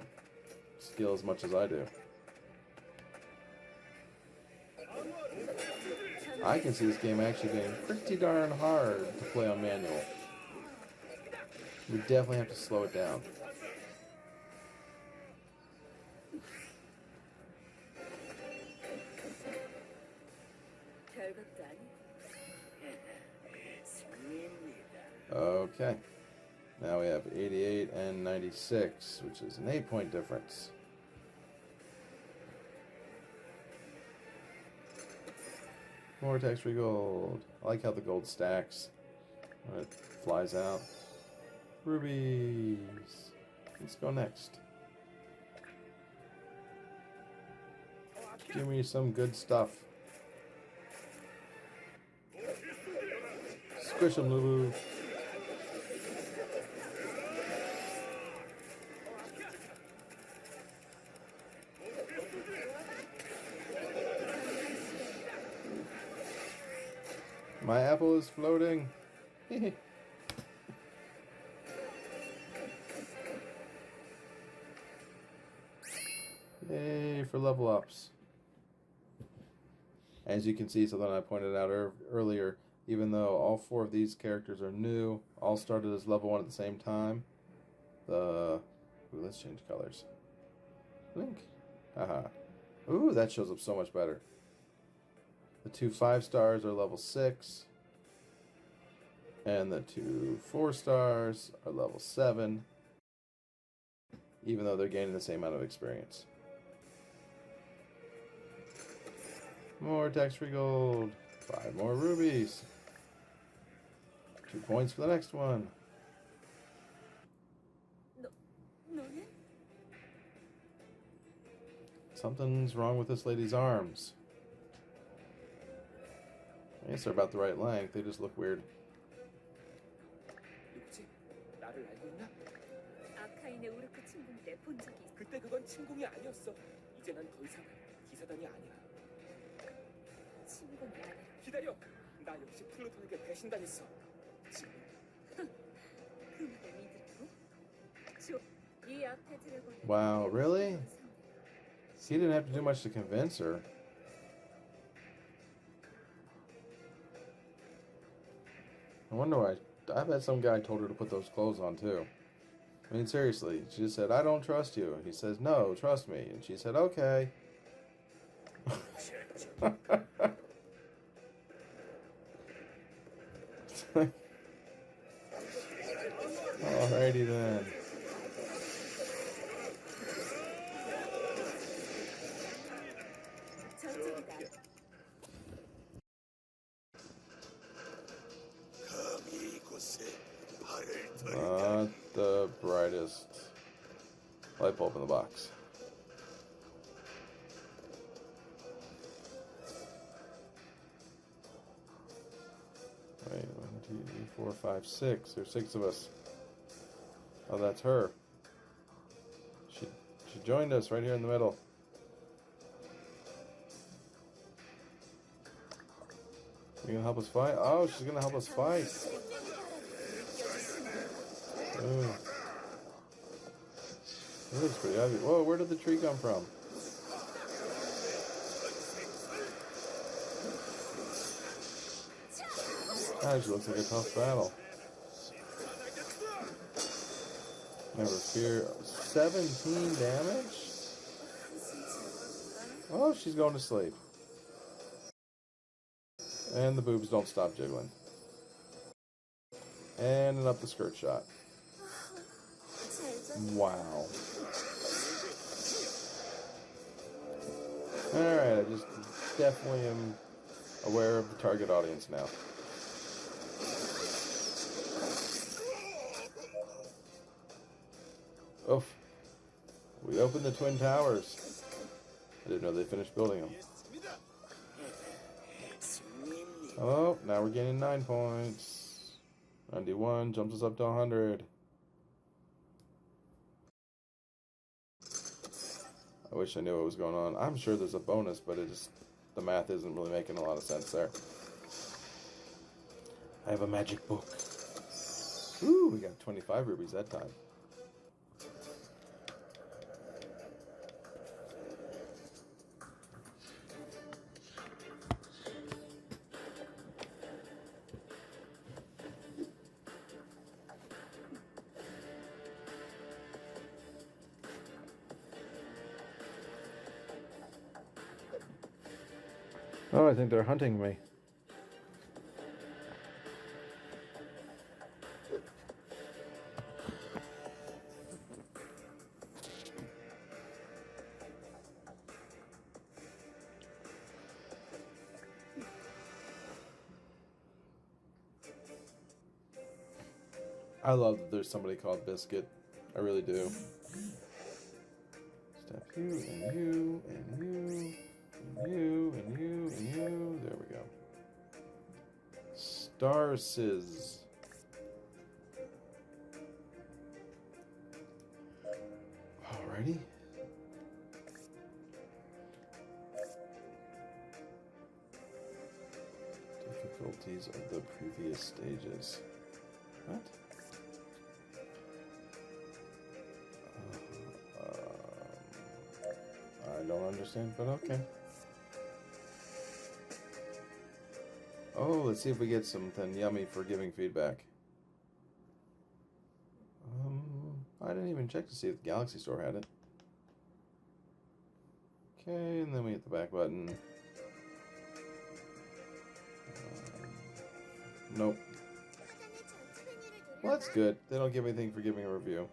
skill as much as I do. I can see this game actually getting pretty darn hard to play on manual. We definitely have to slow it down. Okay. Now we have 88 and 96, which is an 8-point difference. More tax-free gold. I like how the gold stacks when it flies out. Rubies. Let's go next. Give me some good stuff. Squish them, Lulu. My apple is floating. Yay for level ups. As you can see, something I pointed out earlier, even though all 4 of these characters are new, all started as level 1 at the same time. Let's change colors. Link. Haha. Ooh, that shows up so much better. The 2 5-stars are level 6. And the 2 4-stars are level 7. Even though they're gaining the same amount of experience. More tax-free gold. 5 more rubies. 2 points for the next one. Something's wrong with this lady's arms. I guess they're about the right length. They just look weird. 나를 알고 있나? 아카인의 우르크 침공 때 본 적이 있어. 그때 그건 침공이 아니었어. 이제 난 더 이상 기사단이 아니야. 침공이 아니라. 기다려. 나 역시 플루톤에게 배신당했어. 지금. 그 말을 믿으라고? 이 앞에 드래곤. Wow, really? He didn't have to do much to convince her. I wonder why. I bet some guy told her to put those clothes on too. I mean, seriously. She just said, I don't trust you. He says, no, trust me. And she said, okay. Alrighty then. 저쪽이다. Not the brightest light bulb in the box. Wait, 1, 2, 3, 4, 5, 6. There's 6 of us. Oh, that's her. She joined us right here in the middle. You gonna help us fight? Oh, she's gonna help us fight. Ooh. That looks pretty obvious. Whoa, where did the tree come from? Gosh, looks like a tough battle. Never fear. 17 damage? Oh, she's going to sleep. And the boobs don't stop jiggling. And an up the skirt shot. Wow. Alright, I just definitely am aware of the target audience now. Oof. We opened the Twin Towers. I didn't know they finished building them. Oh, now we're getting 9 points. 91 jumps us up to 100. I wish I knew what was going on. I'm sure there's a bonus, but the math isn't really making a lot of sense there. I have a magic book. Ooh, we got 25 rubies that time. Oh, I think they're hunting me. I love that there's somebody called Biscuit. I really do. Step you, and you, and you. You and you and you. There we go. Starsiz. Alrighty. Difficulties of the previous stages. What? I don't understand, but okay. Oh, let's see if we get something yummy for giving feedback. I didn't even check to see if the Galaxy Store had it. Okay, and then we hit the back button. Nope. Well, that's good. They don't give anything for giving a review.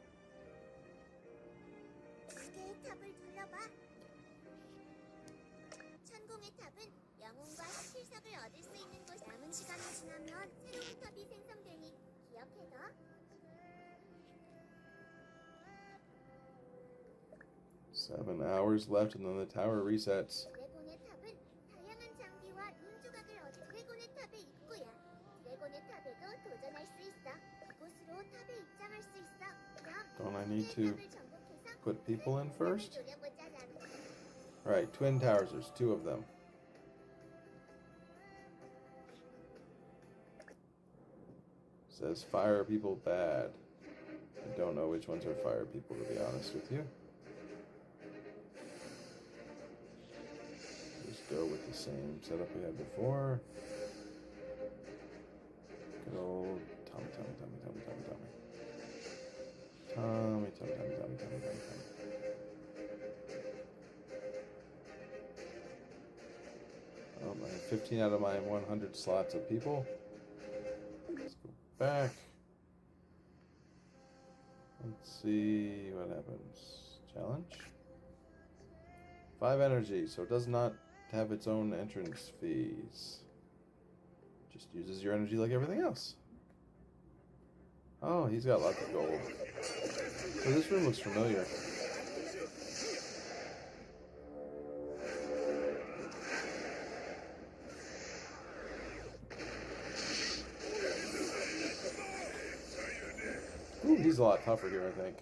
Seven hours left and then the tower resets. Don't I need to put people in first? Alright, Twin Towers, there's 2 of them. Says fire people bad. I don't know which ones are fire people, to be honest with you. Just go with the same setup we had before. Good old Tommy. I have 15 out of my 100 slots of people. Let's go back. Let's see what happens. Challenge. 5 energy, so it does not have its own entrance fees. Just uses your energy like everything else. Oh, he's got lots of gold. So this room looks familiar. Ooh, he's a lot tougher here, I think.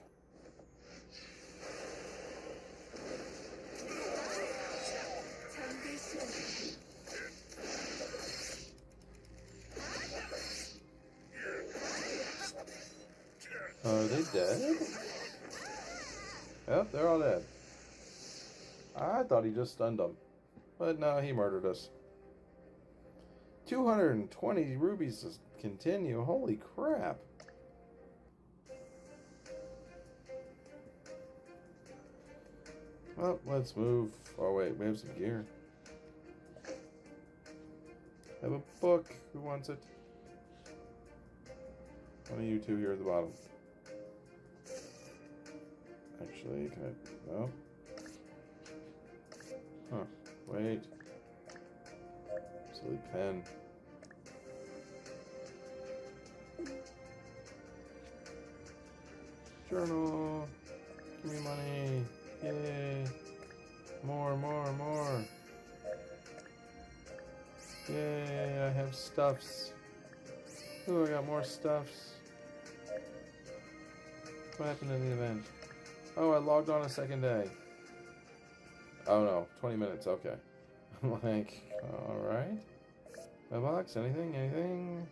Are they dead? Yep, they're all dead. I thought he just stunned them. But no, he murdered us. 220 rubies to continue. Holy crap. Well, let's move. Oh wait, we have some gear. I have a book. Who wants it? One of you two here at the bottom. Actually, can I? No. Huh. Wait. Silly pen. Journal. Give me money. Yay. More, more, more. Yay, I have stuffs. Ooh, I got more stuffs. What happened in the event? Oh, I logged on a second day. Oh no, 20 minutes, okay. I'm like, alright. My box, anything, anything?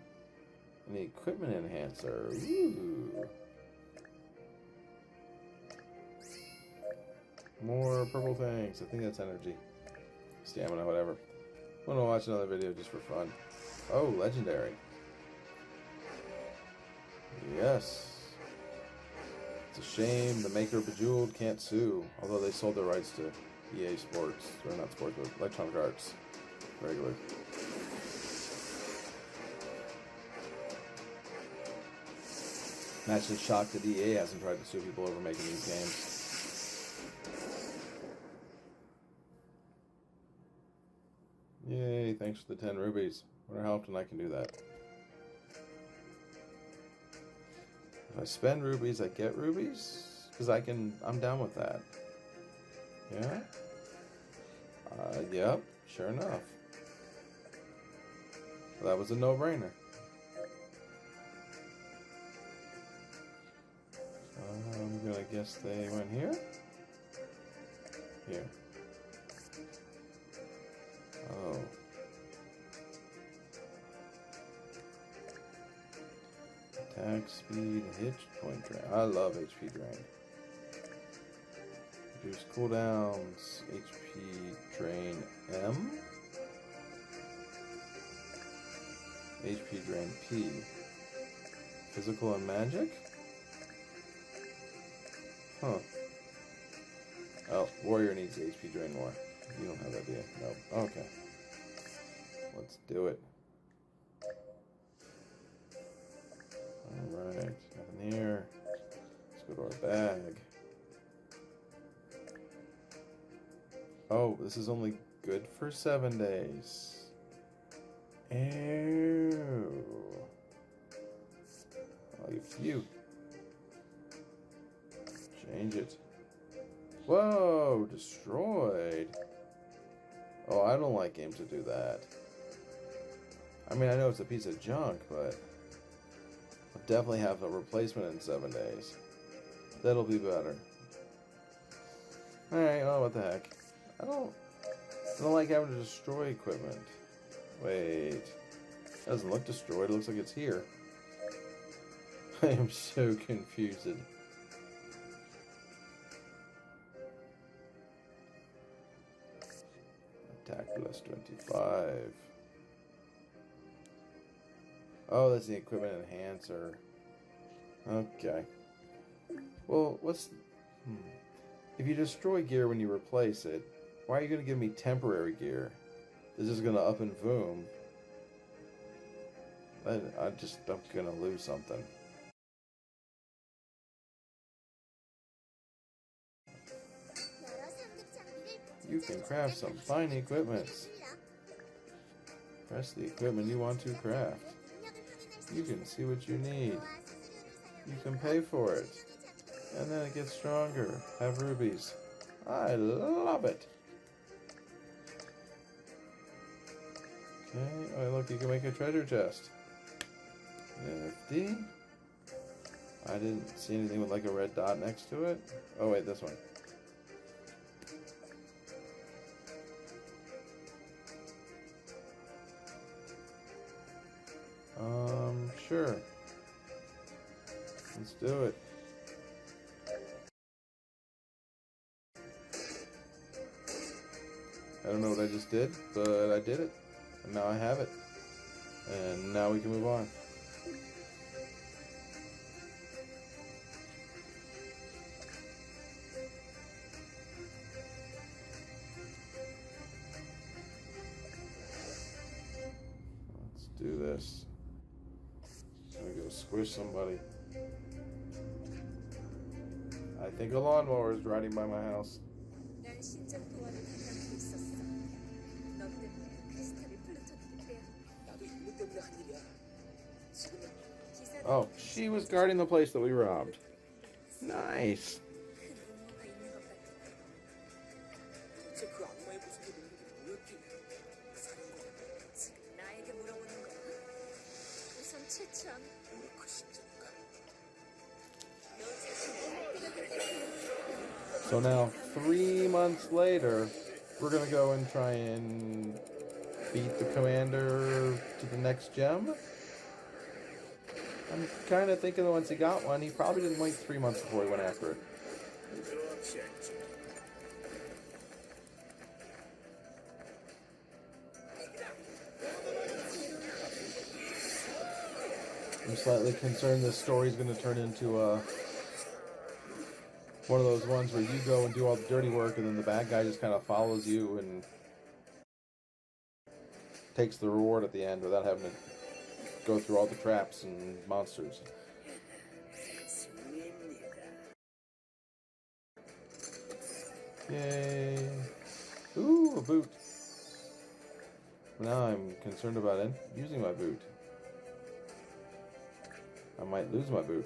An equipment enhancer, ooh. More purple things, I think that's energy. Stamina, whatever. I'm gonna watch another video just for fun. Oh, legendary. Yes. It's a shame the maker of Bejeweled can't sue, although they sold their rights to EA Sports, or not Sports, but Electronic Arts. Regular. I'm actually shocked that EA hasn't tried to sue people over making these games. Yay, thanks for the 10 rubies. Wonder how often I can do that. If I spend rubies, I get rubies? Because I'm down with that. Yeah? Yep, sure enough. Well, that was a no-brainer. I'm gonna guess they went here? Here. Oh. Attack speed, hit point drain. I love HP drain. Reduce cooldowns, HP drain M. HP drain P. Physical and magic? Huh. Oh, warrior needs HP drain more. You don't have that, do you? No. Okay. Let's do it. Alright, nothing here. Let's go to our bag. Oh, this is only good for 7 days. Ew. Oh, you cute. Change it. Whoa, destroyed. Oh, I don't like games that do that. I mean, I know it's a piece of junk, but I'll definitely have a replacement in 7 days. That'll be better. Alright, oh, what the heck. I don't like having to destroy equipment. Wait. It doesn't look destroyed, it looks like it's here. I am so confused. Attack plus 25. Oh, that's the equipment enhancer. Okay. Well, if you destroy gear when you replace it, why are you going to give me temporary gear? is just gonna up and boom. I'm gonna lose something. 여러 상급 장비를 You can craft some fine equipments. Press the equipment you want to craft. You can see what you need. You can pay for it. And then it gets stronger. Have rubies. I love it. Okay, oh look, you can make a treasure chest. Nifty. I didn't see anything with like a red dot next to it. Oh wait, this one. Sure. Let's do it. I don't know what I just did, but I did it. And now I have it. And now we can move on. Let's do this. I'm gonna go squish somebody. I think a lawnmower is riding by my house. 난 신작 도안을 담당하고 있었어. 너 때문에 크리스탈을 플루톤에게 빼앗. 나도 이것 때문에 한 일이야. 지금은 기사는 Oh, she was guarding the place that we robbed. Nice. 큰 음모가 있는 것 같아. 대체 그 악마의 모습이 뭐였길래 사령관 지금 나에게 물어보는 거야? 우선 최초한 오르크 신전인가? 너 자신을 So now, 3 months later, we're gonna go and try and beat the commander to the next gem. I'm kind of thinking that once he got one, he probably didn't wait 3 months before he went after it. 그렇지 않지. I'm slightly concerned this story's gonna turn into one of those ones where you go and do all the dirty work and then the bad guy just kind of follows you and takes the reward at the end without having to go through all the traps and monsters. Yay. Ooh, a boot. Now I'm concerned about using my boot. I might lose my boot.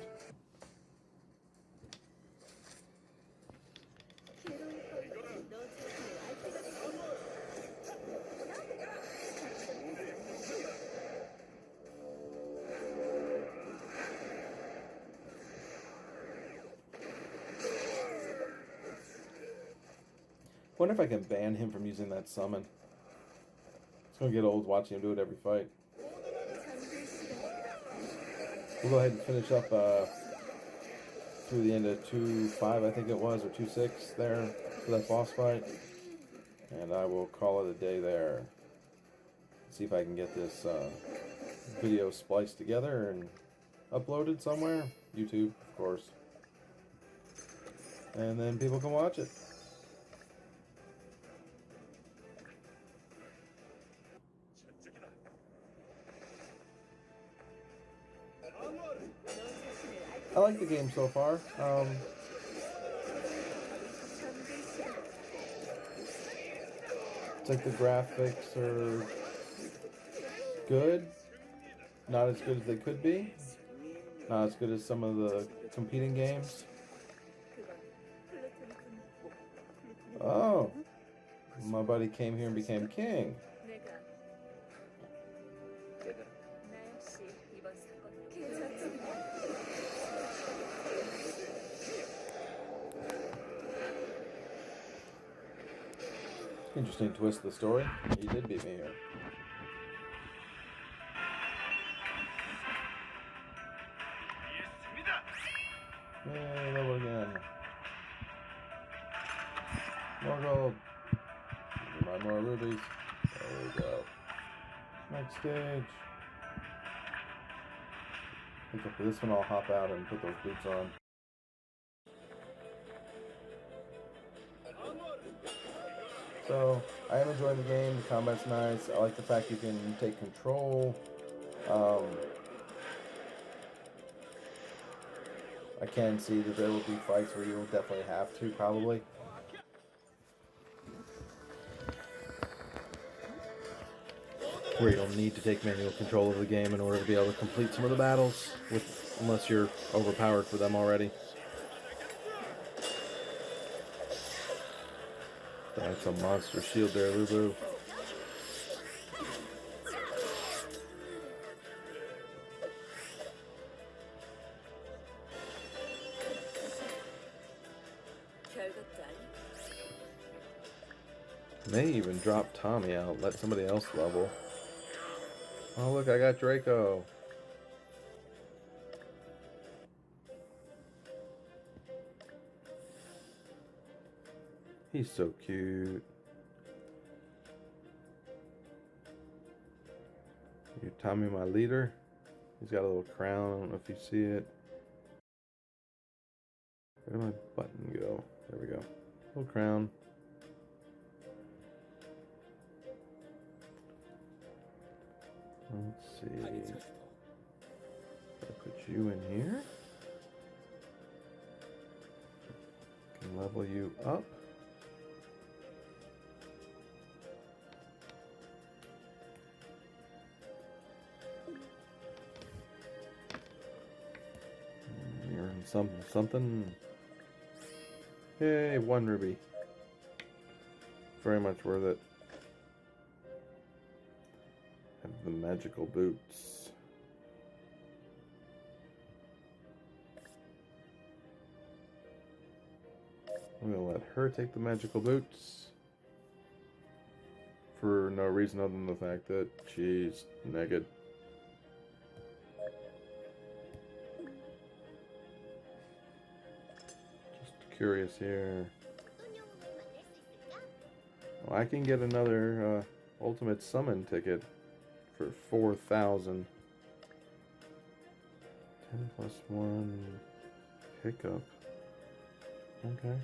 Wonder if I can ban him from using that summon. It's gonna get old watching him do it every fight. We'll go ahead and finish up through the end of 2.5, I think it was, or 2.6 there for that boss fight. And I will call it a day there. See if I can get this video spliced together and uploaded somewhere. YouTube, of course. And then people can watch it. I like the game so far. It's like the graphics are good. Not as good as they could be. Not as good as some of the competing games. Oh, my buddy came here and became king. 내가 얘들아, 나 역시 이번 사건 괜찮지? Interesting twist of the story. He did beat me here. Yay, level again. More gold. More rubies. There we go. Next stage. I think after this one I'll hop out and put those boots on. So, I am enjoying the game. The combat's nice. I like the fact you can take control. I can see that there will be fights where you'll definitely have to, probably. Where you'll need to take manual control of the game in order to be able to complete some of the battles, unless you're overpowered for them already. That's a monster shield there, Lulu. May even drop Tommy out, let somebody else level. Oh look, I got Draco. He's so cute. You Tommy, my leader. He's got a little crown, I don't know if you see it. Where did my button go? There we go. Little crown. Let's see. I put you in here. Can level you up. You're in something. Yay, 1 ruby. Very much worth it. Have the magical boots. I'm gonna let her take the magical boots for no reason other than the fact that she's naked. Just curious here. Oh, I can get another ultimate summon ticket for 4,000. 10 plus 1 pickup. Okay.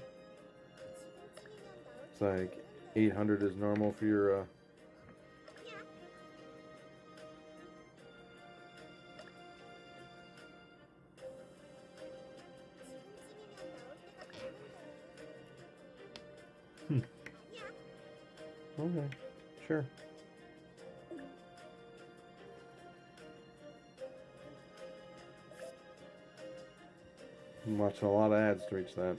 It's like 800 is normal for your Okay, sure. I'm watching a lot of ads to reach that.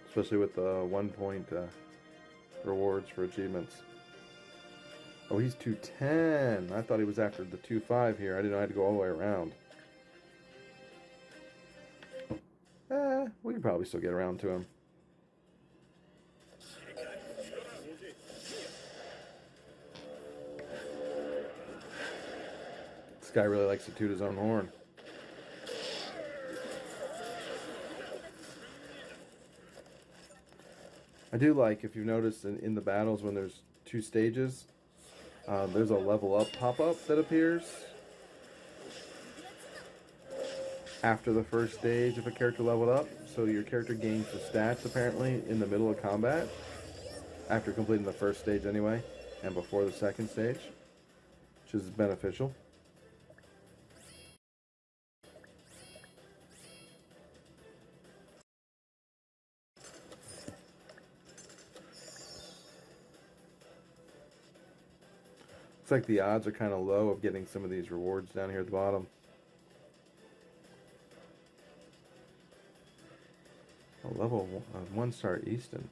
Especially with the 1 point rewards for achievements. Oh, he's 210. I thought he was after the 2.5 here. I didn't know I had to go all the way around. We can probably still get around to him. This guy really likes to toot his own horn. I do like, if you've noticed in the battles when there's 2 stages, there's a level up pop-up that appears after the first stage if a character leveled up. So your character gains the stats apparently in the middle of combat, after completing the first stage anyway, and before the second stage, which is beneficial. Looks like the odds are kind of low of getting some of these rewards down here at the bottom. A level 1-star Easton.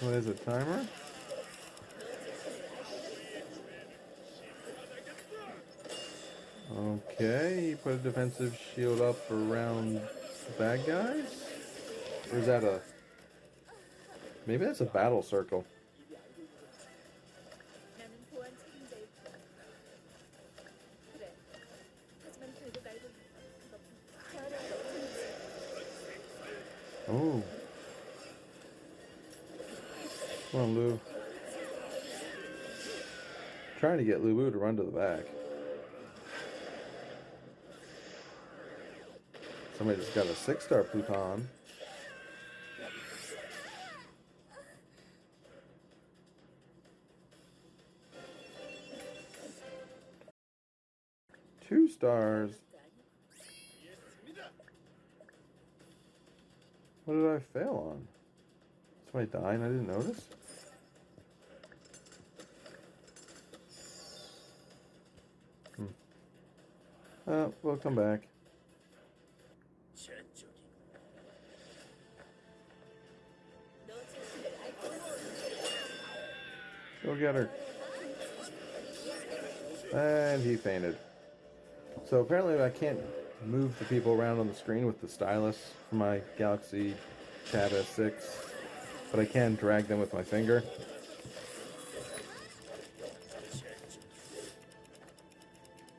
So there's a timer. Okay, you put a defensive shield up around the bad guys? Or is that a... Maybe that's a battle circle. Come on, Lou. Trying to get Lubu to run to the back. Somebody just got a 6-star Pluton. Two stars. What did I fail on? Somebody died and I didn't notice? We'll come back. Go get her. And he fainted. So apparently I can't move the people around on the screen with the stylus for my Galaxy Tab S6, but I can drag them with my finger.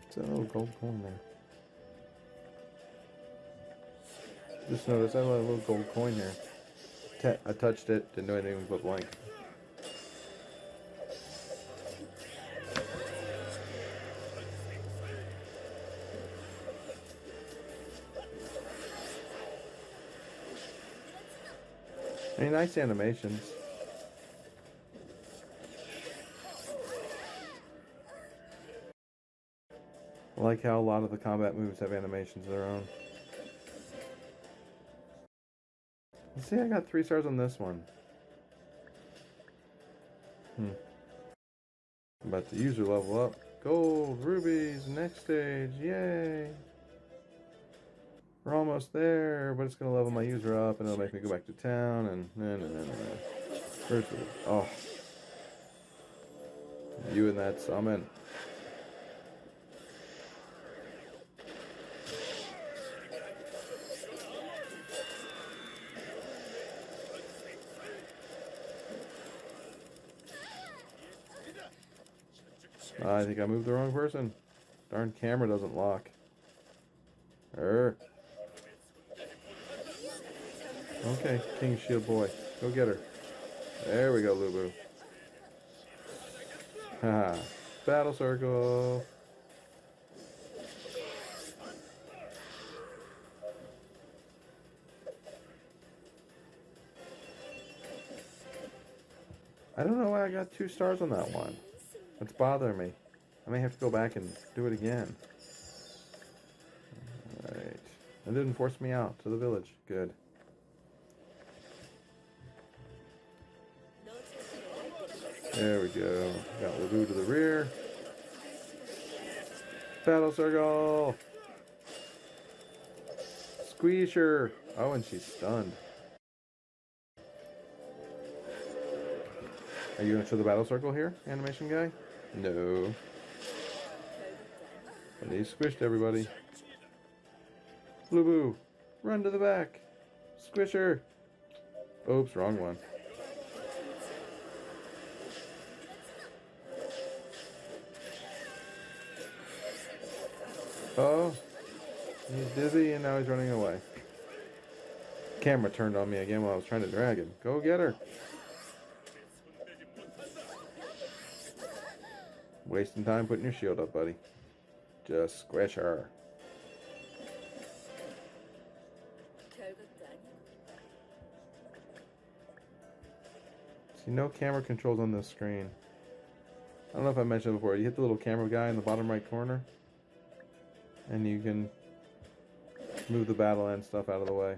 It's a little gold coin there. Just noticed I have a little gold coin here. I touched it, didn't do anything but blank. I mean, nice animations. I like how a lot of the combat moves have animations of their own. Let's see, I got 3 stars on this one. About the user level up. Gold, rubies, next stage, yay! We're almost there, but it's gonna level my user up and it'll make me go back to town and no. First, oh. You and that summon. I think I moved the wrong person. Darn camera doesn't lock. Okay, King Shield Boy. Go get her. There we go, Lubu. Haha. Battle circle. I don't know why I got 2 stars on that one. It's bothering me. I may have to go back and do it again. Alright. It didn't force me out to the village. Good. There we go. Got Labu to the rear. Battle circle! Squeeze her! Oh, and she's stunned. Are you going to show the battle circle here, animation guy? No. And he squished everybody. Lubu, run to the back. Squish her. Oops, wrong one. Oh, he's dizzy and now he's running away. Camera turned on me again while I was trying to drag him. Go get her. Wasting time putting your shield up, buddy. Just squish her. See, no camera controls on this screen. I don't know if I mentioned it before. You hit the little camera guy in the bottom right corner, and you can move the battle end stuff out of the way.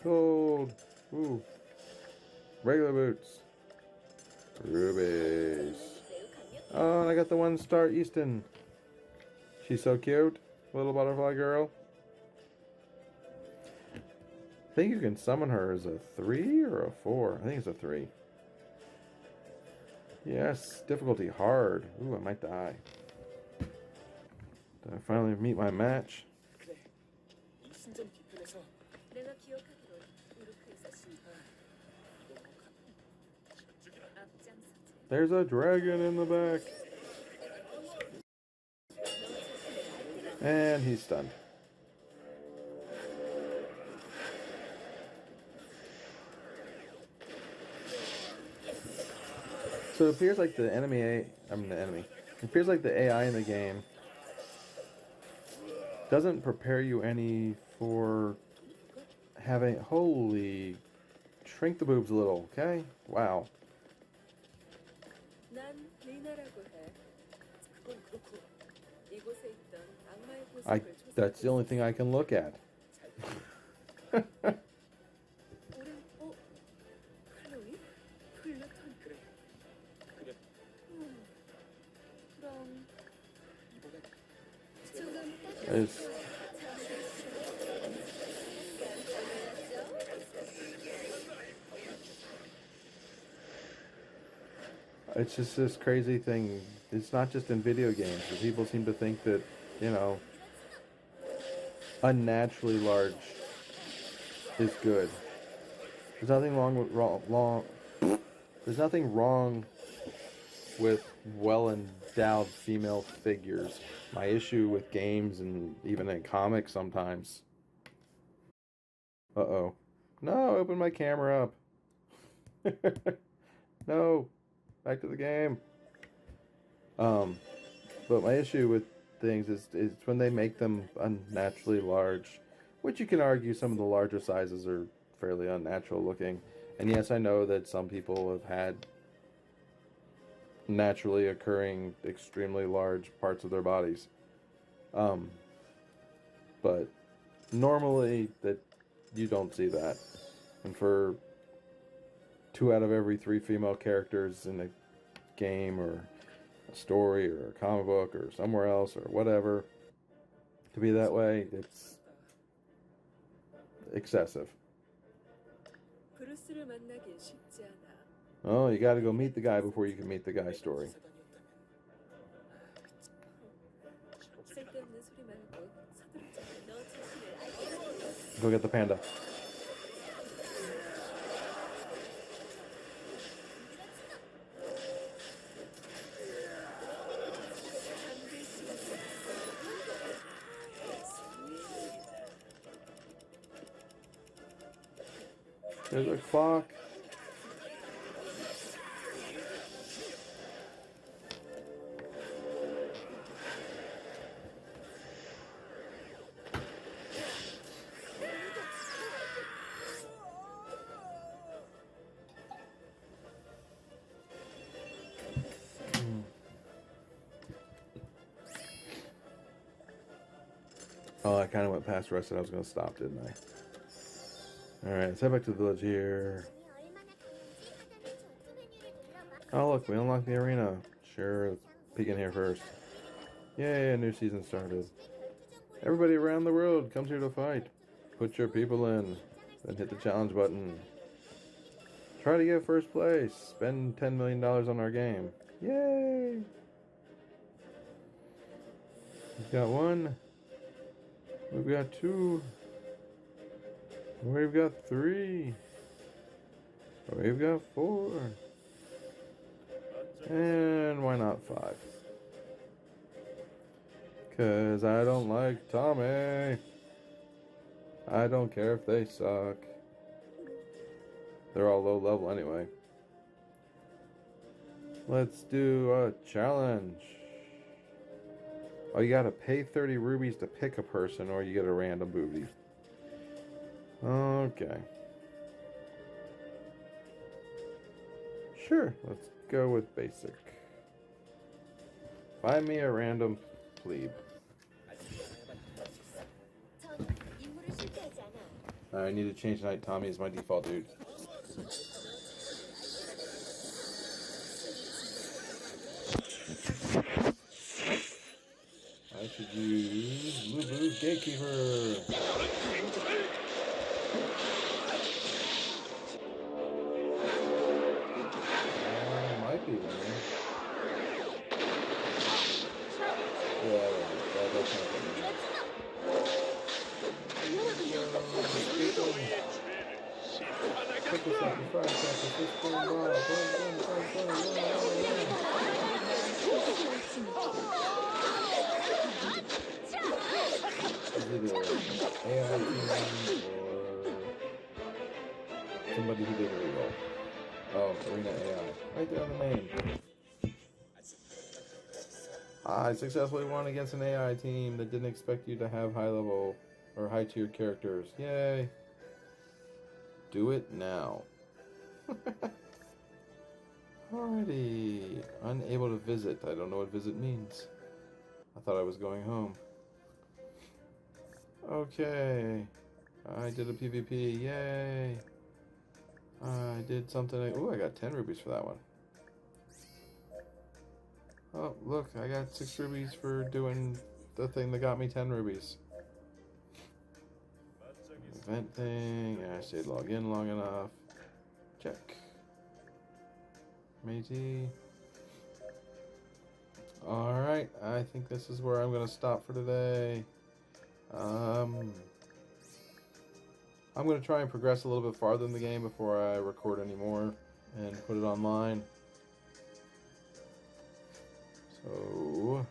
Gold. Ooh. Regular boots. Rubies. Oh, and I got the 1-star Easton. She's so cute. Little butterfly girl. I think you can summon her as a 3 or a 4. I think it's a 3. Yes, difficulty hard. Ooh, I might die. Did I finally meet my match? 내가 기억하기로 우르크에서 신선 앞장서지. There's a dragon in the back. And he's stunned. So it appears like the enemy, it appears like the AI in the game doesn't prepare you any for having, holy, shrink the boobs a little, okay? Wow. 난 리나라고 해. 그건 그렇고 이곳에 있던 악마의 보석을 That's the only thing I can look at. 우린 클로이? 플루톤 그래. 그럼 It's, it's just this crazy thing. It's not just in video games. People seem to think that, you know, unnaturally large is good. There's nothing wrong with There's nothing wrong with well-endowed female figures. My issue with games and even in comics sometimes. Uh-oh. No, open my camera up. No. Back to the game. But my issue with things is when they make them unnaturally large, which you can argue some of the larger sizes are fairly unnatural looking. And yes, I know that some people have had naturally occurring extremely large parts of their bodies. But normally that you don't see that. And for 2 out of every 3 female characters in a game or a story or a comic book or somewhere else or whatever to be that way, it's excessive. 브루스를 만나긴 쉽지 않아. Oh, you gotta go meet the guy before you can meet the guy's story. 쓸데없는 소리 말고 서두르자. 너 자신을 알게. Go get the panda. There's a clock. Oh, I kind of went past the rest and I was going to stop, didn't I? Alright, let's head back to the village here. Oh, look, we unlocked the arena. Sure, let's peek in here first. Yay, a new season started. Everybody around the world comes here to fight. Put your people in, then hit the challenge button. Try to get first place. Spend $10 million on our game. Yay! We've got 1. We've got 2. We've got 3. We've got 4. And why not 5? Cause I don't like Tommy. I don't care if they suck. They're all low level anyway. Let's do a challenge. Oh, you gotta pay 30 rubies to pick a person, or you get a random booty. Okay. Sure, let's go with basic. Find me a random plebe. I need to change tonight. Tommy is my default dude. I should use Blue Blue Gatekeeper. Might be one. Yeah, that's not good. Pick this up, the fire sacrifice, this boom, boom, Is it an AI team or somebody who did a reroll? Oh, Arena AI. Right there on the name. I successfully won against an AI team that didn't expect you to have high level or high tier characters. Yay. Do it now. Alrighty. Unable to visit. I don't know what visit means. I thought I was going home. Okay. I did a PvP. Yay. I did something. Oh, I got 10 rubies for that one. Oh, look. I got 6 rubies for doing the thing that got me 10 rubies. Event thing. I stayed logged in long enough. Check. Matey. Alright. I think this is where I'm going to stop for today. I'm going to try and progress a little bit farther in the game before I record anymore and put it online. So,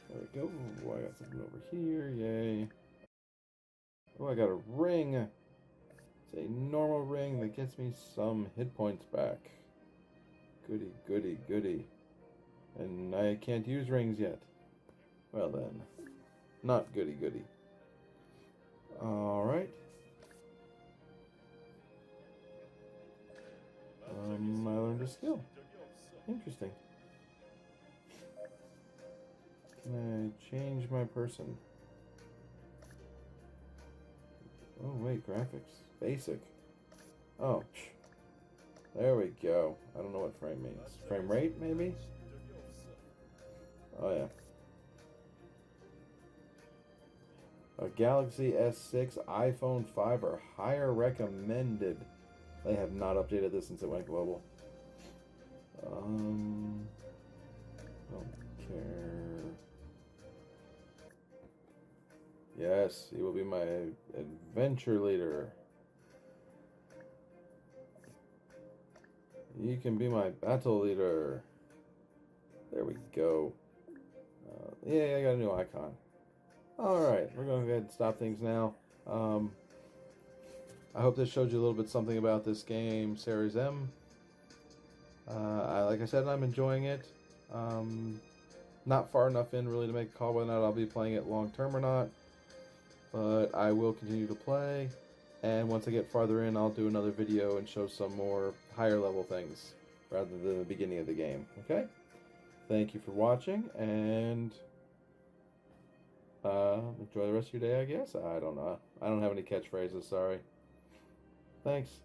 there we go. Oh, I got something over here. Yay. Oh, I got a ring. It's a normal ring that gets me some hit points back. Goody, goody, goody. And I can't use rings yet. Well then, not goody goody. Alright. I learned a skill. Interesting. Can I change my person? Oh wait, graphics. Basic. Oh, there we go. I don't know what frame means. Frame rate, maybe? Oh yeah. A Galaxy S6, iPhone 5 or higher recommended. They have not updated this since it went global. Don't care. Yes, he will be my adventure leader. You can be my battle leader. There we go. Yeah, I got a new icon. Alright, we're going to go ahead and stop things now. I hope this showed you a little bit something about this game, Ceres M. Like I said, I'm enjoying it. Not far enough in really to make a call whether or not I'll be playing it long term or not. But I will continue to play. And once I get farther in, I'll do another video and show some more higher level things rather than the beginning of the game. Okay? Thank you for watching, and enjoy the rest of your day, I guess. I don't know. I don't have any catchphrases, sorry. Thanks.